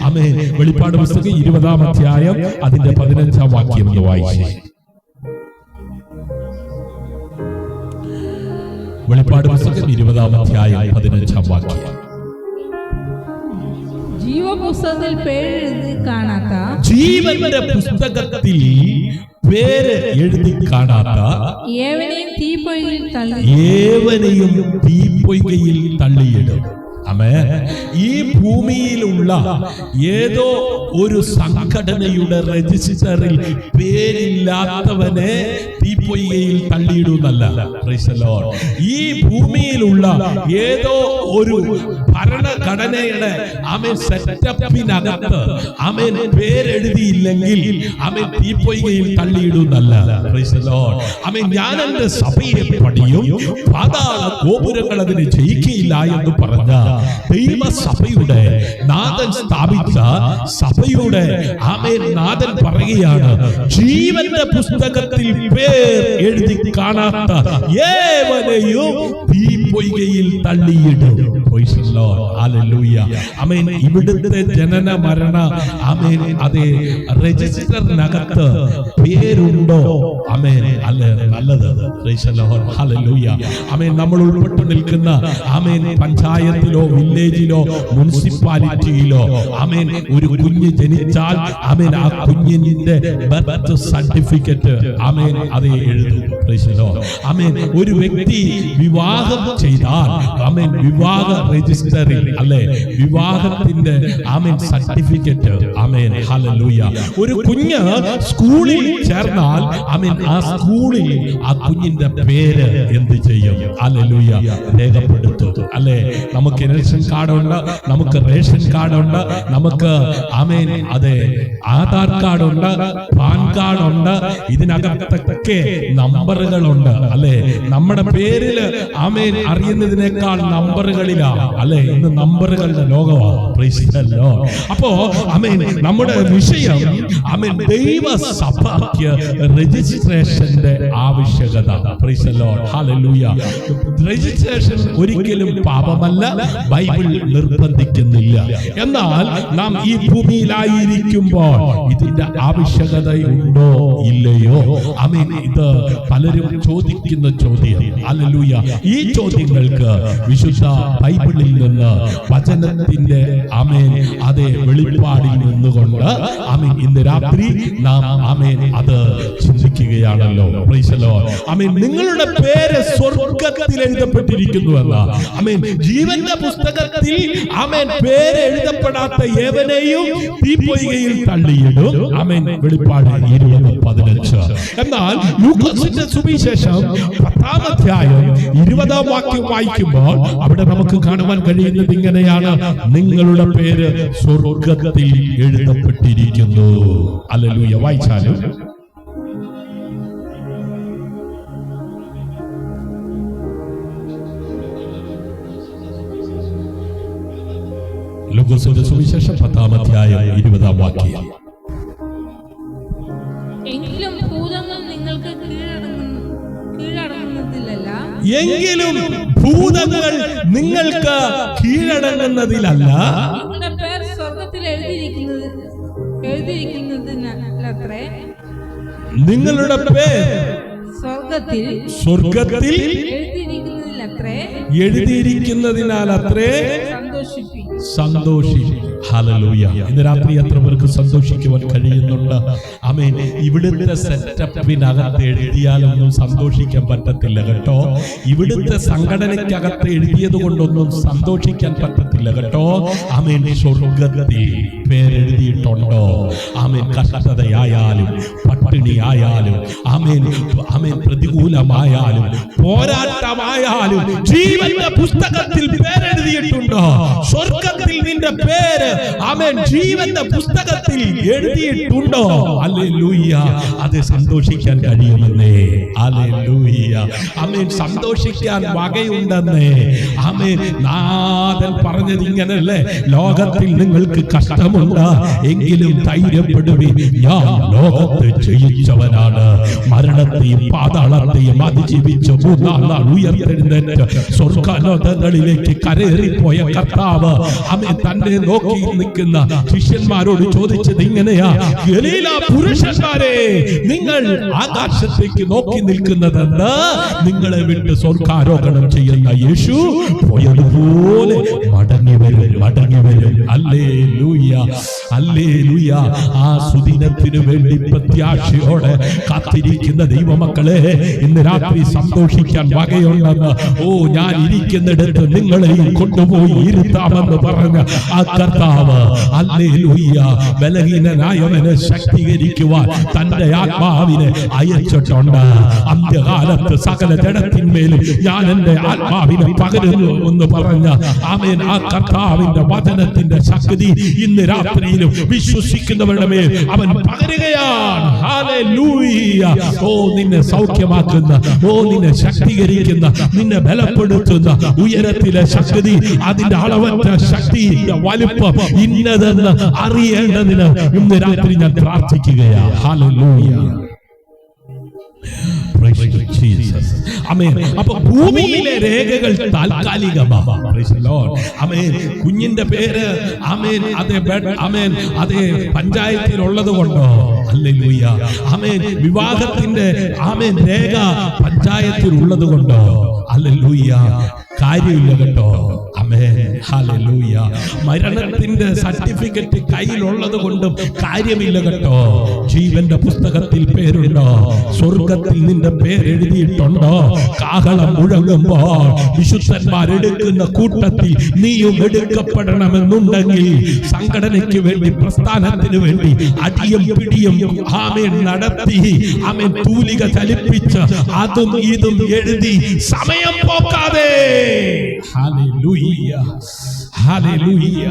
S2: ആമേൻ. വെളിപ്പാട് പുസ്തകം 20-ാം അധ്യായം അതിന്റെ 15-ാം വാക്യം ഒന്ന് വായിച്ചു. വെളിപ്പാട് പുസ്തകം 20-ാം അധ്യായം 15-ാം വാക്യം.
S3: ജീവപുസ്തകത്തിൽ പേരെഴുതി കാണാത്ത,
S2: ജീവന്റെ പുസ്തകത്തിൽ പേര് എഴുതി കാണാത്ത
S3: ഏവനെയും
S2: തീപ്പൊയ്കയിൽ തള്ളിയിടും. ആമേൻ. ഈ ഭൂമിയിലുള്ള ഏതോ ഒരു സംഘടനയുടെ രജിസ്റ്ററിൽ പേരില്ലാത്തവനെ തീപ്പൊയ്കയിൽ തള്ളിയിടുന്നല്ല. Praise the Lord. ഈ ഭൂമിയിലുള്ള ഏതോ ഒരു ഭരണഘടനയുടെ ആമേൻ സെറ്റപ്പിനകത്ത് ആമേൻ പേരെഴുതിയില്ലെങ്കിൽ ആമേൻ തീപ്പൊയ്കയിൽ തള്ളിയിടുന്നല്ല. Praise the Lord. ആമേൻ. ഞാൻ എന്റെ സഭയെ പണിയും, പാതാള ഗോപുരങ്ങൾ അതിനെ ജയിക്കുകയില്ല എന്ന് പറഞ്ഞ ദൈവസഭയുടെ നാഥൻ സ്ഥാപിച്ച സഭയുടെ ആമേൻ നാഥൻ പറയുകയാണ്, ജീവന്റെ പുസ്തകത്തിൽ പേർ എഴുതി കാണാത്ത ഏവനെയും തീപ്പൊയ്കയിൽ തള്ളിയിടും. ഹല്ലേലൂയ. ആമേൻ. ഇവിടുത്തെ ജനന മരണ ആമേൻ അതേ രജിസ്റ്ററിനകത്ത് പേരുണ്ടോ? ആമേൻ. അല്ല, നല്ലത്. Price the Lord. ഹല്ലേലൂയ. ആമേൻ. നമ്മൾ ഉൾപ്പെട്ടു നിൽക്കുന്ന ആമേൻ പഞ്ചായത്തിലോ വില്ലേജിലോ മുനിസിപ്പാലിറ്റിയിലോ ആമേൻ ഒരു കുഞ്ഞ് ജനിച്ചാൽ ആമേൻ ആ കുഞ്ഞിന്റെ ബർത്ത് സർട്ടിഫിക്കറ്റ് ആമേൻ അതേ എഴുതും. Praise the Lord. ആമേൻ. ഒരു വ്യക്തി വിവാഹം ചെയ്താൽ ആമേൻ വിവാഹ രജിസ്റ്ററിൽ അല്ലെ വിവാഹത്തിന്റെ ആമേൻ സർട്ടിഫിക്കറ്റ് ആമേൻ. ഹല്ലേലൂയ. ഒരു കുഞ്ഞ് സ്കൂളിൽ ചേർന്നാൽ ആമേൻ ആ സ്കൂളിൽ ആ കുഞ്ഞിന്റെ പേര് എന്ത് ചെയ്യും? ഹല്ലേലൂയ. രേഖപ്പെടുത്തും. അല്ലെ, നമുക്ക് റേഷൻ കാർഡുണ്ട്, നമുക്ക് റേഷൻ കാർഡുണ്ട്, നമുക്ക് ആമേൻ അതെ ആധാർ കാർഡുണ്ട്, പാൻ കാർഡുണ്ട്. ഇതിനകത്തൊക്കെ നമ്പറുകളുണ്ട്. അല്ലെ, നമ്മുടെ പേരില് ആമേൻ അറിയുന്നതിനേക്കാൾ നമ്പറുകളിലാണ്. അല്ലെ, ഇന്ന് നമ്പറുകളുടെ ലോകമാണ്. Price the Lord. അപ്പോ ആമേൻ നമ്മുടെ വിഷയം ആമേൻ ദൈവസഭയ്ക്ക് രജിസ്ട്രേഷന്റെ ആവശ്യകത. Price the Lord. Hallelujah. Registration ഒരിക്കലും പാപമല്ല, ബൈബിൾ നിർബന്ധിക്കുന്നില്ല. എന്നാൽ നാം ഈ ഭൂമിയിലായിരിക്കുമ്പോൾ ഇതിന്റെ ആവശ്യകതയുണ്ടോ ഇല്ലയോ? ആമേൻ. ഇത് പലരും ചോദിക്കുന്ന ചോദ്യം. ഹല്ലേലൂയ. ഈ ചോദ്യങ്ങൾക്ക് വിശുദ്ധ ബൈബിളിൽ നിന്ന് വചനത്തിന്റെ ആമേൻ അതേ വെളിപ്പാടിൽ നിന്നുകൊണ്ട് ആമേൻ ഇന്ന് രാത്രി നാം ആമേൻ അത് ചിന്തിക്കുകയാണല്ലോ. Praise the Lord. ആമേൻ. നിങ്ങളുടെ പേര് സ്വർഗ്ഗത്തിൽ എഴുതപ്പെട്ടിരിക്കുന്നു എന്ന ആമേൻ ജീവന്റെ പുസ്തകത്തിൽ ആമേൻ പേര് എഴുതപ്പെടാത്ത ഏവനെയും തീപ്പൊയ്കയിൽ തള്ളിയിടും. ആമേൻ. വെളിപ്പാട് 20:15. എന്നാൽ ലൂക്കോസിന്റെ സുവിശേഷം 10-ാം അധ്യായം 20-ാം വാക്യം വായിക്കുമ്പോൾ അവിടെ നമുക്ക് കാണുവാൻ കഴിയുന്നത് ഇങ്ങനെയാണ്: നിങ്ങളുടെ പേര് സ്വർഗ്ഗത്തിൽ എഴുതപ്പെട്ടിരിക്കുന്നു. ഹല്ലേലൂയ. വായിച്ചാലും ലൂക്കോസിന്റെ സുവിശേഷം 10-ാം അധ്യായം 20-ാം വാക്യം.
S3: എങ്കിലും ഭൂതങ്ങൾ നിങ്ങൾക്ക് കീഴടങ്ങുന്നതിലല്ല,
S2: എങ്കിലും ഭൂതങ്ങൾ നിങ്ങൾക്ക് കീഴടങ്ങുന്നതിലല്ല,
S3: നിങ്ങളുടെ പേർ സ്വർഗ്ഗത്തിൽ എഴുതിയിരിക്കുന്നതിനത്രേ,
S2: നിങ്ങളുടെ പേർ സ്വർഗ്ഗത്തിൽ എഴുതിയിരിക്കുന്നതിനാലത്രേ സന്തോഷിപ്പിക്കും. ഹല്ലേലൂയ. ഇന്ന് രാത്രി എത്ര പേർക്ക് സന്തോഷിക്കുവാൻ കഴിയുന്നുണ്ട്? ആമേൻ. ഇവിടുത്തെ സെറ്റപ്പിനകത്ത് എഴുതിയാലൊന്നും സന്തോഷിക്കാൻ പറ്റത്തില്ല കേട്ടോ. ഇവിടുത്തെ സംഘടനയ്ക്കകത്ത് എഴുതിയത് കൊണ്ടൊന്നും സന്തോഷിക്കാൻ പറ്റത്തില്ല കേട്ടോ. ആമേൻ. സ്വർഗ്ഗത്തിൽ പേരെഴുതിയിട്ടുണ്ടോ? ആമേൻ. കഷ്ടതയായാലും പട്ടിണിയായാലും ആമേൻ ആമേൻ പ്രതികൂലമായാലും പോരാട്ട ആഹാരമായാലും ജീവന്റെ പുസ്തകത്തിൽ പേരെഴുതിയിട്ടുണ്ടോ? സ്വർഗത്തിൽ നിന്റെ പേര് ആമേൻ ജീവന്റെ പുസ്തകത്തിൽ എഴുതിയിട്ടുണ്ടോ? ഹല്ലേലൂയ. അത് സന്തോഷിക്കാൻ കഴിയുമെന്നേ. ഹല്ലേലൂയ. ആമേൻ സന്തോഷിക്കാൻ വകയുണ്ടെന്നേ. ആമേൻ നാഥൻ പറഞ്ഞത് ഇങ്ങനല്ലേ, ലോകത്തിൽ നിങ്ങൾക്ക് കഷ്ടമുണ്ട്, എങ്കിലും ധൈര്യപ്പെടുവിൻ, ഞാൻ ലോകത്തെ ജയിച്ചവനാണ്. മരണത്തെയും പാതാളത്തെയും അതിജീവിച്ച് മൂന്നാം നാൾ ഉയർത്തെഴുന്നേറ്റ് സ്വർഗ്ഗലോകങ്ങളിലേക്ക് കരേറിപ്പോയ കർത്താവ് ആമേൻ തന്നെ നോക്കി നിൽക്കുന്ന ശിഷ്യന്മാരോട് ചോദിച്ചത് ഇങ്ങനെയാ, ഗലീല പുരുഷന്മാരെ, നിങ്ങൾ ആകാശത്തേക്ക് നോക്കി നിൽക്കുന്നതെന്ന്? നിങ്ങളെ വിട്ട് സ്വർഗ്ഗാരോഹണം ചെയ്യുന്ന യേശു പോയതുപോലെ മടങ്ങി വരും, മടങ്ങി വരും. Hallelujah, hallelujah. ആ സുദിനത്തിനു വേണ്ടി പ്രത്യാശയോടെ കാത്തിരിക്കുന്ന ദൈവമക്കളെ, ഇന്ന് രാത്രി സന്തോഷിക്കാൻ വകയുണ്ടെന്ന്. ഓ, ഞാൻ ഇരിക്കുന്നിടത്ത് നിങ്ങളെയും കൊണ്ടുപോയി ഇരുത്താമെന്ന് പറഞ്ഞ ആ കർത്താവ് ഹല്ലേലൂയ ബലഹീനനായവനെ ശക്തീകരിക്കുവാൻ തന്റെ ആത്മാവിനെ അയച്ചിട്ടുണ്ട്. അന്ത്യകാലത്ത് സകല ജഡത്തിന്മേലും ഞാൻ എന്റെ ആത്മാവിനെ പകരുന്നു എന്ന് പറഞ്ഞ ആമേൻ ആ കർത്താവിന്റെ വചനത്തിന്റെ ശക്തി ഇന്ന് രാത്രിയിലും വിശ്വസിക്കുന്നവരുടെ മേൽ അവൻ പകരുകയാണ്. ഹല്ലേലൂയ. ഓ, നിന്നെ സൗഖ്യമാക്കുന്ന, ഓ നിന്നെ ശക്തീകരിക്കുന്ന, നിന്നെ ബലപ്പെടുത്തുന്ന ഉയരത്തിലെ ശക്തി, അതിന്റെ അളവറ്റ ശക്തിയുടെ വലിപ്പം ഇന്നതെന്ന് അറിയേണ്ടതിന് ഇന്ന് രാത്രി ഞാൻ പ്രാർത്ഥിക്കുകയാണ്. ഹല്ലേലൂയ. അപ്പൊ ഭൂമിയിലെ രേഖകൾ താൽക്കാലികമാണ്. കുഞ്ഞിന്റെ പേര് ആമേൻ അതേ പഞ്ചായത്തിലുള്ളത് കൊണ്ടോ? ഹല്ലേലൂയ. ആമേൻ വിവാഹത്തിന്റെ ആമേൻ രേഖ പഞ്ചായത്തിലുള്ളത് കൊണ്ടോ? ഹല്ലേലൂയ. കാര്യമില്ല കേട്ടോ. ആമേൻ. ഹല്ലേലൂയ. മരണത്തിന്റെ സർട്ടിഫിക്കറ്റ് കയ്യിലുള്ളത് കൊണ്ടും കാര്യമില്ല കേട്ടോ. ജീവന്റെ പുസ്തകത്തിൽ പേരുണ്ടോ? സ്വർഗത്തിൽ നിന്റെ പേരെഴുതിയിട്ടുണ്ടോ? കാഹളം മുഴങ്ങുമ്പോൾ വിശുദ്ധന്മാരെടുക്കുന്ന കൂട്ടത്തിൽ നീയും എടുക്കപ്പെടണമെന്നുണ്ടെങ്കിൽ സംഘടനയ്ക്ക് വേണ്ടി, പ്രസ്ഥാനത്തിന് വേണ്ടി അടിയും പിടിയും ആമേൻ നടത്തി, ആമേൻ തൂലിക ചലിപ്പിച്ച് അതും ഇതും എഴുതി സമയം പോക്കാതെ. Hallelujah, hallelujah.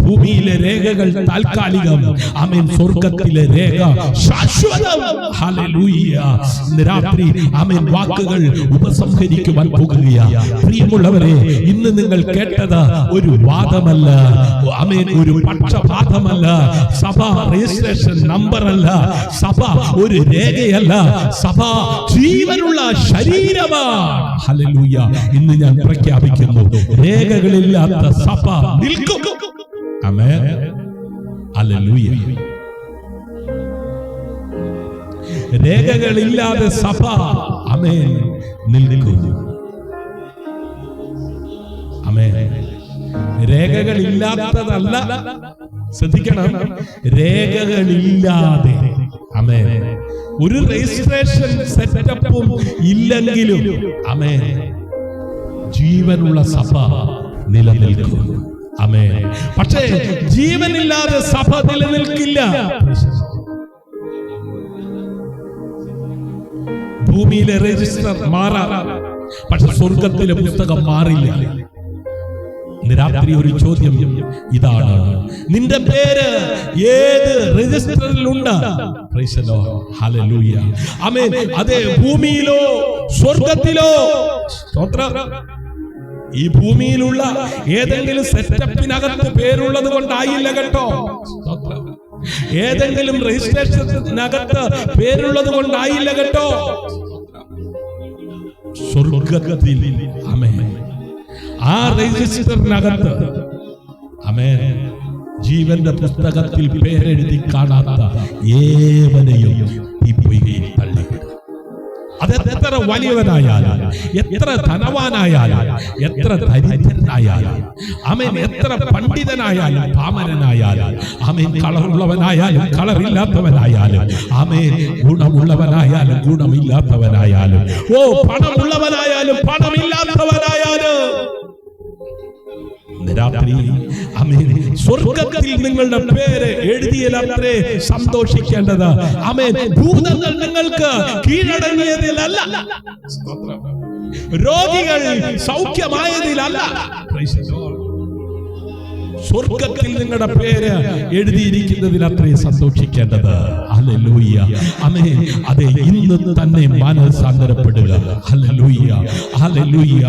S2: ഭൂമിയിലെ രേഖകൾ താൽക്കാലികം, ആമേൻ സ്വർഗ്ഗത്തിലെ രേഖ ശാശ്വതം. ഹല്ലേലൂയ. ഇന്ന് രാത്രി ആമേൻ വാക്കുകൾ ഉപസംഹരിക്കുവാൻ പോകുകയാണ്. പ്രിയമുള്ളവരെ, ഇന്ന് നിങ്ങൾ കേട്ടത് ഒരു വാദമല്ല, ആമേൻ ഒരു പക്ഷപാതമല്ല, സഭ രജിസ്ട്രേഷൻ നമ്പറല്ല, സഭ ഒരു രേഖയല്ല, സഭ ജീവനുള്ള ശരീരമാണ്. ഹല്ലേലൂയ. ഇന്ന് ഞാൻ പ്രഖ്യാപിക്കുന്നു, രേഖകളില്ലാത്ത സഭ നിൽക്കും. ആമേൻ. ഹല്ലേലൂയ. രേഖകളില്ലാതെ സഭ ആമേൻ നിൽക്കും. ആമേൻ. രേഖകളില്ലാത്തതല്ല, ശ്രദ്ധിക്കണം, രേഖകളില്ലാതെ. ആമേൻ. ഒരു രജിസ്ട്രേഷൻ സെറ്റപ്പും ഇല്ലെങ്കിലും ആമേൻ ജീവനുള്ള സഭ നിലനിൽക്കും. ആമേൻ. പക്ഷേ ജീവനില്ലാതെ സഭ നിലനിൽക്കില്ല. ഭൂമിയിലെ രജിസ്റ്റർ മാറാം, പക്ഷെ സ്വർഗത്തിലെ പുസ്തകം മാറില്ല. ഇന്ന് രാത്രി ഒരു ചോദ്യം ഇതാണ്, നിന്റെ പേര് ഏത് രജിസ്റ്ററിലുണ്ട്? Praise the Lord. ഹല്ലേലൂയ. ആമേൻ. അതേ ഭൂമിയിലോ സ്വർഗത്തിലോ? സ്തോത്രം. ഈ ഭൂമിയിലുള്ള ഏതെങ്കിലും സെറ്റപ്പിനകത്ത് പേരുള്ളത് കൊണ്ടായില്ല കേട്ടോ. സ്തോത്രം. ഏതെങ്കിലും രജിസ്ട്രേഷനകത്ത് പേരുള്ളത് കൊണ്ടായില്ല കേട്ടോ. സ്വർഗത്തിൽ ആമേൻ ആ രജിസ്റ്ററിനകത്ത് ആമേൻ ജീവന്റെ പുസ്തകത്തിൽ പേരെഴുതി കാണാത്ത ഏവനെയും തീപ്പൊയ്കയിൽ തള്ളിവിടും. അതെത്ര വലിയവനായാലും, എത്ര ധനവാനായാലും, എത്ര ദരിദ്രനായാലും, ആമേൻ എത്ര പണ്ഡിതനായാലും പാമരനായാലും, ആമേൻ കളറുള്ളവനായാലും കളറില്ലാത്തവനായാലും, ആമേൻ ഗുണമുള്ളവനായാലും ഗുണമില്ലാത്തവനായാലും, ഓ പണമുള്ളവനായാലും പണമില്ലാത്തവനായാലും, രാത്രി ആമേൻ സ്വർഗത്തിൽ നിങ്ങളുടെ പേര് എഴുതിയാലത്രേ സന്തോഷിക്കേണ്ടത്. ആമേൻ ഭൂതങ്ങൾ നിങ്ങൾക്ക് കീഴടങ്ങിയതിലല്ല. രോഗികൾ സൗഖ്യമായതിലല്ല. Praise the Lord. സ്വർഗത്തിൽ നിങ്ങളുടെ പേര് എഴുതിയിരിക്കുന്നതിൽ അത്രയും സന്തോഷിക്കേണ്ടത്. ഹല്ലേലൂയ, ആമേൻ. അതെ, ഇന്ന് തന്നെ മാനസാന്തരപ്പെടുക. ഹല്ലേലൂയ, ഹല്ലേലൂയ,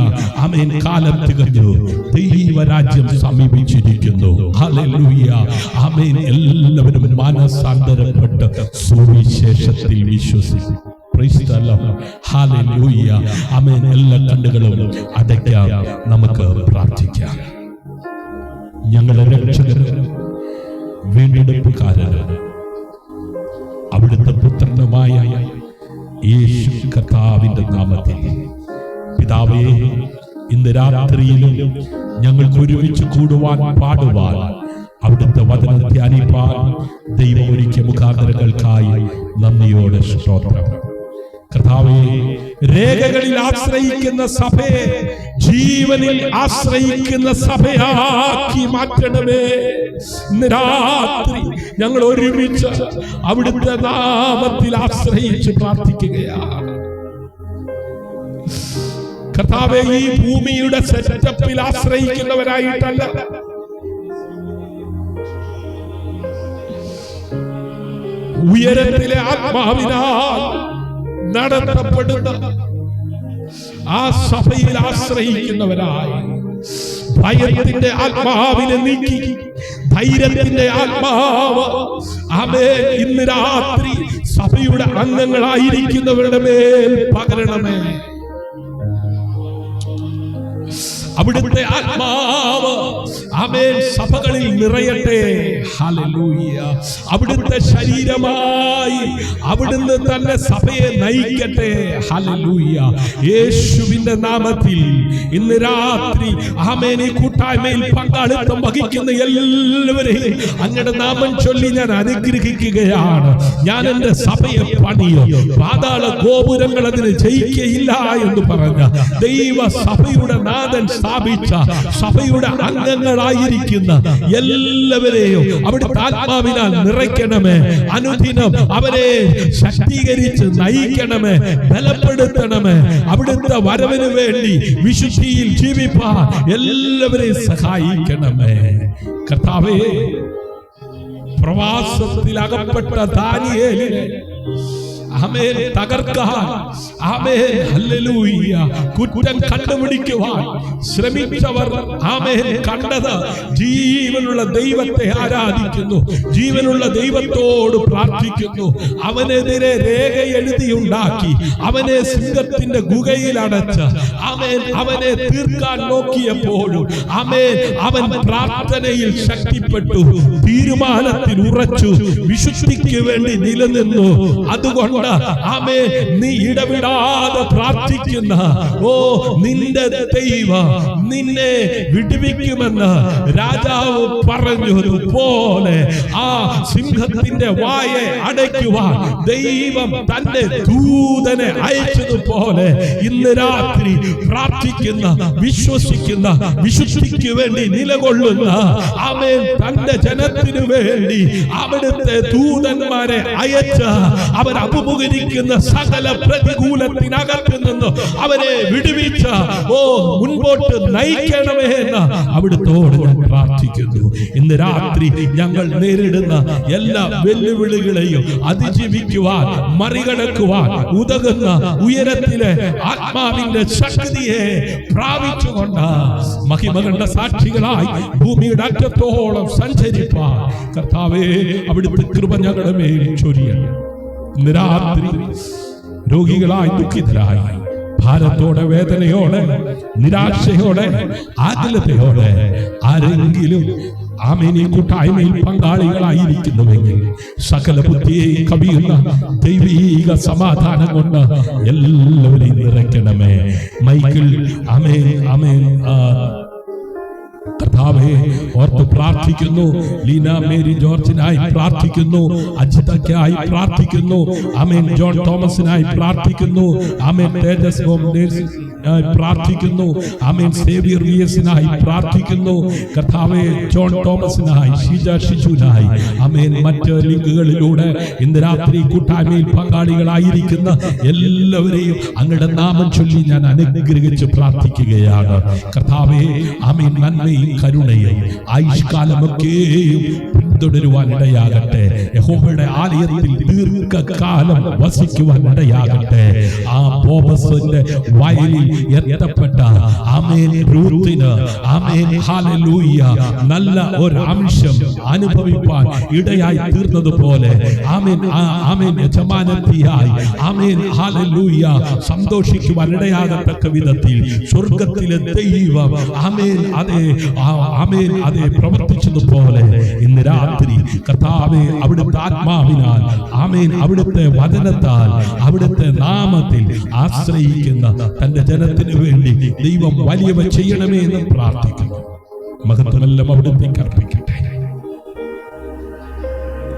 S2: ആമേൻ. കാലം തികഞ്ഞു, ദൈവരാജ്യം സമീപിച്ചിരിക്കുന്നു. ഹല്ലേലൂയ, ആമേൻ. എല്ലാവരും മാനസാന്തരപ്പെട്ട് സുവിശേഷത്തിൽ വിശ്വസിക്കും. Praise the Lord. ഹല്ലേലൂയ, ആമേൻ. എല്ലാ കണ്ണുകളും അടയ്ക്കാം, നമുക്ക് പ്രാർത്ഥിക്കാം. ഞങ്ങളുടെ രക്ഷകനും വീണ്ടെടുപ്പുകാരനും അവിടുത്തെ പുത്രനുമായ യേശു കർത്താവിന്റെ നാമത്തിൽ പിതാവേ, ഇന്ന് രാത്രിയിലും ഞങ്ങൾക്ക് ഒരുമിച്ച് കൂടുവാൻ, പാടുവാൻ, അവിടുത്തെ വചനം ധ്യാനിപ്പാൻ ദൈവം ഒരുക്കിയ മുഖാന്തരങ്ങൾക്കായി നന്ദിയോടെ സ്തോത്രം. കർത്താവേ, രേഖകളിൽ ആശ്രയിക്കുന്ന സഭയെ ജീവനിൽ ആശ്രയിക്കുന്ന സഭയാക്കി മാറ്റണമേ. ഇന്ന് രാത്രി ഞങ്ങൾ ഒരുമിച്ച് അവിടുത്തെ നാമത്തിൽ ആശ്രയിച്ച് പ്രാർത്ഥിക്കുകയാണ്. കർത്താവേ, ഈ ഭൂമിയുടെ സെറ്റപ്പിൽ ആശ്രയിക്കുന്നവരായിട്ടല്ല, ഉയരത്തിലെ ആത്മാവിനാൽ നടത്തപ്പെടുന്ന ആ സഭയിൽ ആശ്രയിക്കുന്നവരായി ഭയത്തിന്റെ ആത്മാവിനെ നീക്കി ധൈര്യത്തിന്റെ ആത്മാവ് ആമേൻ ഇന്ന് രാത്രി സഭയുടെ അംഗങ്ങളായിരിക്കുന്നവരുടെ മേൽ പകരണമേ. അവിടുത്തെ ആത്മാവ് ആമേൻ സഭകളിൽ നിറയട്ടെ. ഹല്ലേലൂയ. അവിടുത്തെ ശരീരമായി അവിടുന്ന് തന്നെ സഭയെ നയിക്കട്ടെ. ഹല്ലേലൂയ. യേശുവിന്റെ നാമത്തിൽ ഇന്ന് രാത്രി ആമേൻ ഈ കൂട്ടായ്മയിൽ പങ്കാളിത്തം വഹിക്കുന്ന എല്ലാവരെയും അങ്ങയുടെ നാമം ചൊല്ലി ഞാൻ അനുഗ്രഹിക്കുകയാണ്. ഞാൻ എന്റെ സഭയെ പണിയും, പാതാള ഗോപുരങ്ങൾ അതിന് ജയിക്കയില്ല എന്ന് പറഞ്ഞ ദൈവ സഭയുടെ നാഥൻ സ്ഥാപിച്ച സഭയുടെ അംഗങ്ങളായിരിക്കുന്ന എല്ലാവരെയും അവിടുത്തെ ആത്മാവിനാൽ നിറയ്ക്കണമേ. അനുദിനം അവരെ ശക്തീകരിച്ച് നയിക്കണമേ, ബലപ്പെടുത്തണമേ. അവിടുത്തെ വരവിന് വേണ്ടി വിശുദ്ധിയിൽ ജീവിപ്പാൻ എല്ലാവരെയും സഹായിക്കണമേ. കർത്താവേ, പ്രവാസത്തിൽ അകപ്പെട്ട ദാനിയേലിനെ ആമേൻ തകർക്കാൻ, ആമേൻ ഹല്ലേലൂയ, കുറ്റം കണ്ടുപിടിക്കുവാൻ ശ്രമിച്ചവർ ആമേൻ കണ്ടത് ജീവനുള്ള ദൈവത്തെ ആരാധിക്കുന്നു, ജീവനുള്ള ദൈവത്തോട് പ്രാർത്ഥിക്കുന്നു. അവനെതിരെ രേഖ എഴുതിയുണ്ടാക്കി അവനെ സിംഹത്തിന്റെ ഗുഹയിൽ അടച്ച് ആമേൻ അവനെ തീർക്കാൻ നോക്കിയപ്പോഴും ആമേൻ അവൻ പ്രാർത്ഥനയിൽ ശക്തിപ്പെട്ടു, തീരുമാനത്തിൽ ഉറച്ചു, വിശുദ്ധിക്ക് വേണ്ടി നിലനിന്നു. അതുകൊണ്ട് ആമേൻ നീ ഇടവിടാതെ പ്രാർത്ഥിക്കുന്ന നിന്റെ ദൈവം നിന്നെ വിടുവിക്കുമെന്ന് രാജാവ് പറഞ്ഞതുപോലെ ആ സിംഹത്തിന്റെ വായെ അടയ്ക്കുവാൻ ദൈവം തന്റെ ദൂതനെ അയച്ചതുപോലെ ഇന്ന് രാത്രി പ്രാർത്ഥിക്കുന്ന, വിശ്വസിക്കുന്ന, വിശുദ്ധിക്ക് വേണ്ടി നിലകൊള്ളുന്ന ആമേൻ തന്റെ ജനത്തിനു വേണ്ടി അവിടുത്തെ ദൂതന്മാരെ അയച്ച് അവർ അഭിമുഖീകരിക്കുന്ന സകല പ്രതികൂലത്തിനകത്ത് നിന്ന് അവരെ വിടുവിച്ച മുൻപോട്ട് നയിക്കണമേ എന്ന് അവിടുത്തോട് ഞാൻ പ്രാർത്ഥിക്കുന്നു. ഇന്ന് രാത്രി ഞങ്ങൾ നേരിടുന്ന എല്ലാ വെല്ലുവിളികളെയും അതിജീവിക്കുവാൻ, മറികടക്കുവാൻ ഉതകുന്ന ഉയരത്തിലെ ആത്മാവിന്റെ ശക്തിയെ പ്രാപിച്ചുകൊണ്ട് മഹിമകണ്ട സാക്ഷികളായി ഭൂമിയുടെ അറ്റത്തോളം സഞ്ചരിപ്പാൻ കർത്താവേ അവിടുത്തെ കൃപ ഞങ്ങളുടെ മേൽ ചൊരിയണം. ഇന്ന് രാത്രി രോഗികളായി, ദുഃഖിതരായി, ഭാരത്തോടെ, വേദനയോടെ, നിരാശയോടെ, ആകുലതയോടെ ആരെങ്കിലും ആമേൻ ഈ കൂട്ടായ്മയിൽ പങ്കാളികളായിരിക്കുന്നുവെങ്കിൽ സകല ബുദ്ധിയെയും കവിയുന്ന ദൈവീക സമാധാനം കൊണ്ട് എല്ലാവരെയും നിറയ്ക്കണമേ. മൈക്കിൾ ആമേൻ ആമേൻ കർത്താവേ ഓർത്ത് പ്രാർത്ഥിക്കുന്നു. ലീന മേരി ജോർജിനായി പ്രാർത്ഥിക്കുന്നു, അജിതയ്ക്കായി പ്രാർത്ഥിക്കുന്നു, ആമേൻ ജോൺ തോമസിനായി പ്രാർത്ഥിക്കുന്നു, ആമേൻ തേജസ് ഹോം പ്രാർത്ഥിക്കുന്നു. ആമേൻ. സേവിയർ വിയസിനായി പ്രാർത്ഥിക്കുന്നു. കർത്താവേ, ജോൺ തോമസിനായി, ഷീജ ഷിജുനായി, ആമേൻ. മറ്റ് ലിങ്കുകളിലൂടെ ഇന്ന് രാത്രി കൂട്ടായ്മയിൽ പങ്കാളികളായിരിക്കുന്ന എല്ലാവരെയും അങ്ങയുടെ നാമം ചൊല്ലി ഞാൻ അനുഗ്രഹിച്ച് പ്രാർത്ഥിക്കുകയാണ്. കർത്താവേ, ആമേൻ. നന്മയും കരുണയും ആയുഷ്കാലമൊക്കെയും പിന്തുടരുവാൻ ഇടയാകട്ടെ. യഹോവയുടെ ആലയത്തിൽ ദീർഘകാലം വസിക്കുവാൻ ഇടയാകട്ടെ. ആ ബോബസിന്റെ വയലിൽ എത്തപ്പെട്ട ആമേൻ റൂത്തിന്, ആമേൻ, ഹല്ലേലൂയ, നല്ല ഒരു അംശം അനുഭവിപ്പാൻ ഇടയായി തീർന്നതുപോലെ ആമേൻ, ആമേൻ, യജമാനത്തിയായി, ആമേൻ, ഹല്ലേലൂയ, സന്തോഷിക്കുവാൻ ഇടയാകത്തക്ക വിധത്തിൽ സ്വർഗത്തിലെ ദൈവം, ആമേൻ, അതെ, ആമേൻ, അതെ, പ്രവർത്തിച്ചതുപോലെ ഇന്ന് രാത്രി കർത്താവേ, അവിടുത്തെ ആത്മാവിനാൽ, ആമേൻ, അവിടുത്തെ വചനത്താൽ, അവിടുത്തെ നാമത്തിൽ ആശ്രയിക്കുന്ന തന്റെ ജനത്തിന് വേണ്ടി ദൈവം വലിയവ ചെയ്യണമേ എന്ന് പ്രാർത്ഥിക്കുന്നു. മഹത്വമെല്ലാം അവിടുത്തേക്ക് അർപ്പിക്കട്ടെ.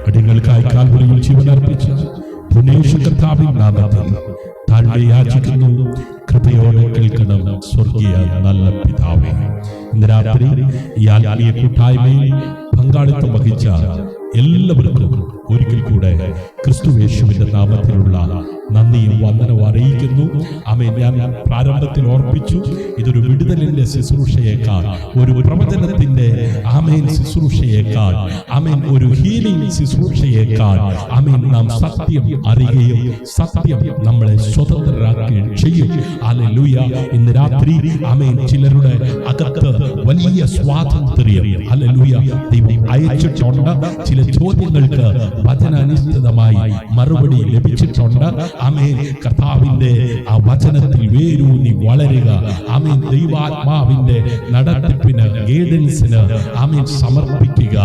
S2: അടികൾക്കായി കാൽവരിയിൽ ജീവനർപ്പിച്ച പുണ്യേശു കർത്താവിൻ നാമത്തിൽ താഴ്മ യാചിക്കുന്നു. കൃപയോടെ കേൾക്കണം സ്വർഗീയ നല്ല പിതാവേ. ഇന്ന് രാത്രി ഈ ആത്മീയ കൂട്ടായ്മയിൽ പങ്കാളിത്തം വഹിച്ച എല്ലാവർക്കും ഒരിക്കൽ കൂടെ ക്രിസ്തുയേശുവിന്റെ നാമത്തിലുള്ള നന്ദിയും വന്ദനവും അറിയിക്കുന്നു. ആമേൻ. ഞാൻ പ്രാരംഭത്തിൽ ഓർപ്പിച്ചു, ഇതൊരു വിടുതലിന്റെ ശുശ്രൂഷയേക്കാൾ, ഒരു പ്രവചനത്തിന്റെ, ആമേൻ, ശുശ്രൂഷയേക്കാൾ, ആമേൻ, ഒരു ഹീലിംഗ് ശുശ്രൂഷയേക്കാൾ, ആമേൻ, നാം സത്യം അറിയുകയും സത്യം നമ്മളെ സ്വതന്ത്രരാക്കുകയും ചെയ്യും. ഹല്ലേലൂയ. ഇന്ന് രാത്രി, ആമേൻ, ചിലരുടെ അകത്ത് വലിയ സ്വാതന്ത്ര്യം, ഹല്ലേലൂയ, ദൈവം അയച്ചിട്ടുണ്ട്. ചില ചോദ്യങ്ങൾക്ക് വചനാനുസൃതമായി മറുപടി ലഭിച്ചിട്ടുണ്ട്. ആമേൻ. കർത്താവിന്റെ ആ വചനത്തിൽ വേരൂന്നി വളരുക. ആമേൻ. ദൈവാത്മാവിന്റെ നടത്തിപ്പിന്, ഗൈഡൻസിന്, ആമേൻ, സമർപ്പിക്കുക.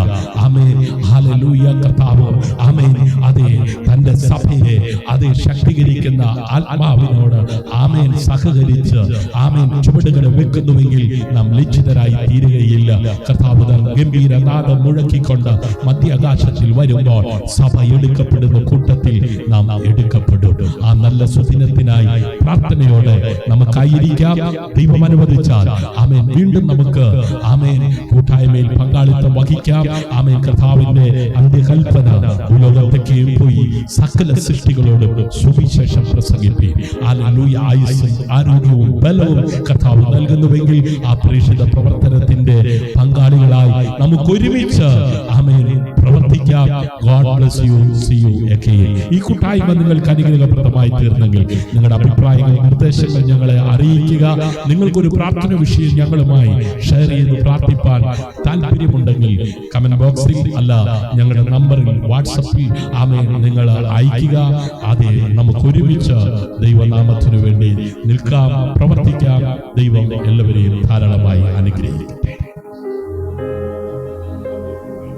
S2: ആമേൻ. ഹല്ലേലൂയ. കർത്താവ്, ആമേൻ, അതെ, തന്റെ സഭയെ അതെ ശക്തീകരിക്കുന്ന ആത്മാവിനോട്, ആമേൻ, സഹകരിച്ച്, ആമേൻ, ചുവടുകൾ വെക്കുന്നുവെങ്കിൽ നാം ലജ്ജിതരായി തീരുകയില്ല. കർത്താവ് തൻ ഗംഭീര നാദം മുഴക്കിക്കൊണ്ട് മധ്യാകാശത്തിൽ വരുമ്പോൾ സഭ എടുക്കപ്പെടുന്ന കൂട്ടത്തിൽ നാം എടുക്കപ്പെടും. ആ നല്ല സുദിനത്തിനായി പ്രാർത്ഥനയോടെ നമുക്കായിരിക്കാം. ദൈവം അനുവദിച്ചാൽ, ആമേൻ, വീണ്ടും നമുക്ക്, ആമേൻ, കൂട്ടായ്മയിൽ പങ്കാളിത്തം വഹിക്കാം. ആമേൻ. കർത്താവിന്റെ അന്ത്യകൽപ്പന, ഭൂലോകത്തേക്ക് പോയി സകല സൃഷ്ടികളോടും സുവിശേഷം പ്രസംഗിപ്പീൻ. ഹല്ലേലൂയ. ആയുസ്സും ആരോഗ്യവും ബലവും കർത്താവ് നൽകുന്നുവെങ്കിൽ ആ പ്രേക്ഷിത പ്രവർത്തനത്തിന്റെ പങ്കാളികളായി നമുക്ക് ഒരുമിച്ച്, ആമേൻ, പ്രവർത്തിക്കാം. God bless you. See you again. ഈ കൂട്ടായ്മ നിങ്ങൾക്ക് അനുഗ്രഹപ്രദമായി തീർന്നെങ്കിൽ നിങ്ങളുടെ അഭിപ്രായങ്ങൾ, നിർദ്ദേശങ്ങൾ ഞങ്ങളെ അറിയിക്കുക. നിങ്ങൾക്കൊരു പ്രാർത്ഥന വിഷയം ഞങ്ങളുമായി ഷെയർ ചെയ്ത് പ്രാർത്ഥിപ്പാൻ താല്പര്യമുണ്ടെങ്കിൽ കമന്റ് ബോക്സിൽ അല്ല, ഞങ്ങളുടെ നമ്പറിൽ വാട്സപ്പിൽ, ആമേൻ, നിങ്ങൾ അയക്കുക. അതെ, നമുക്ക് ഒരുമിച്ച് ദൈവനാമത്തിനു വേണ്ടി നിൽക്കാം, പ്രവർത്തിക്കാം. ദൈവം എല്ലാവരെയും ധാരാളമായി അനുഗ്രഹിക്കട്ടെ.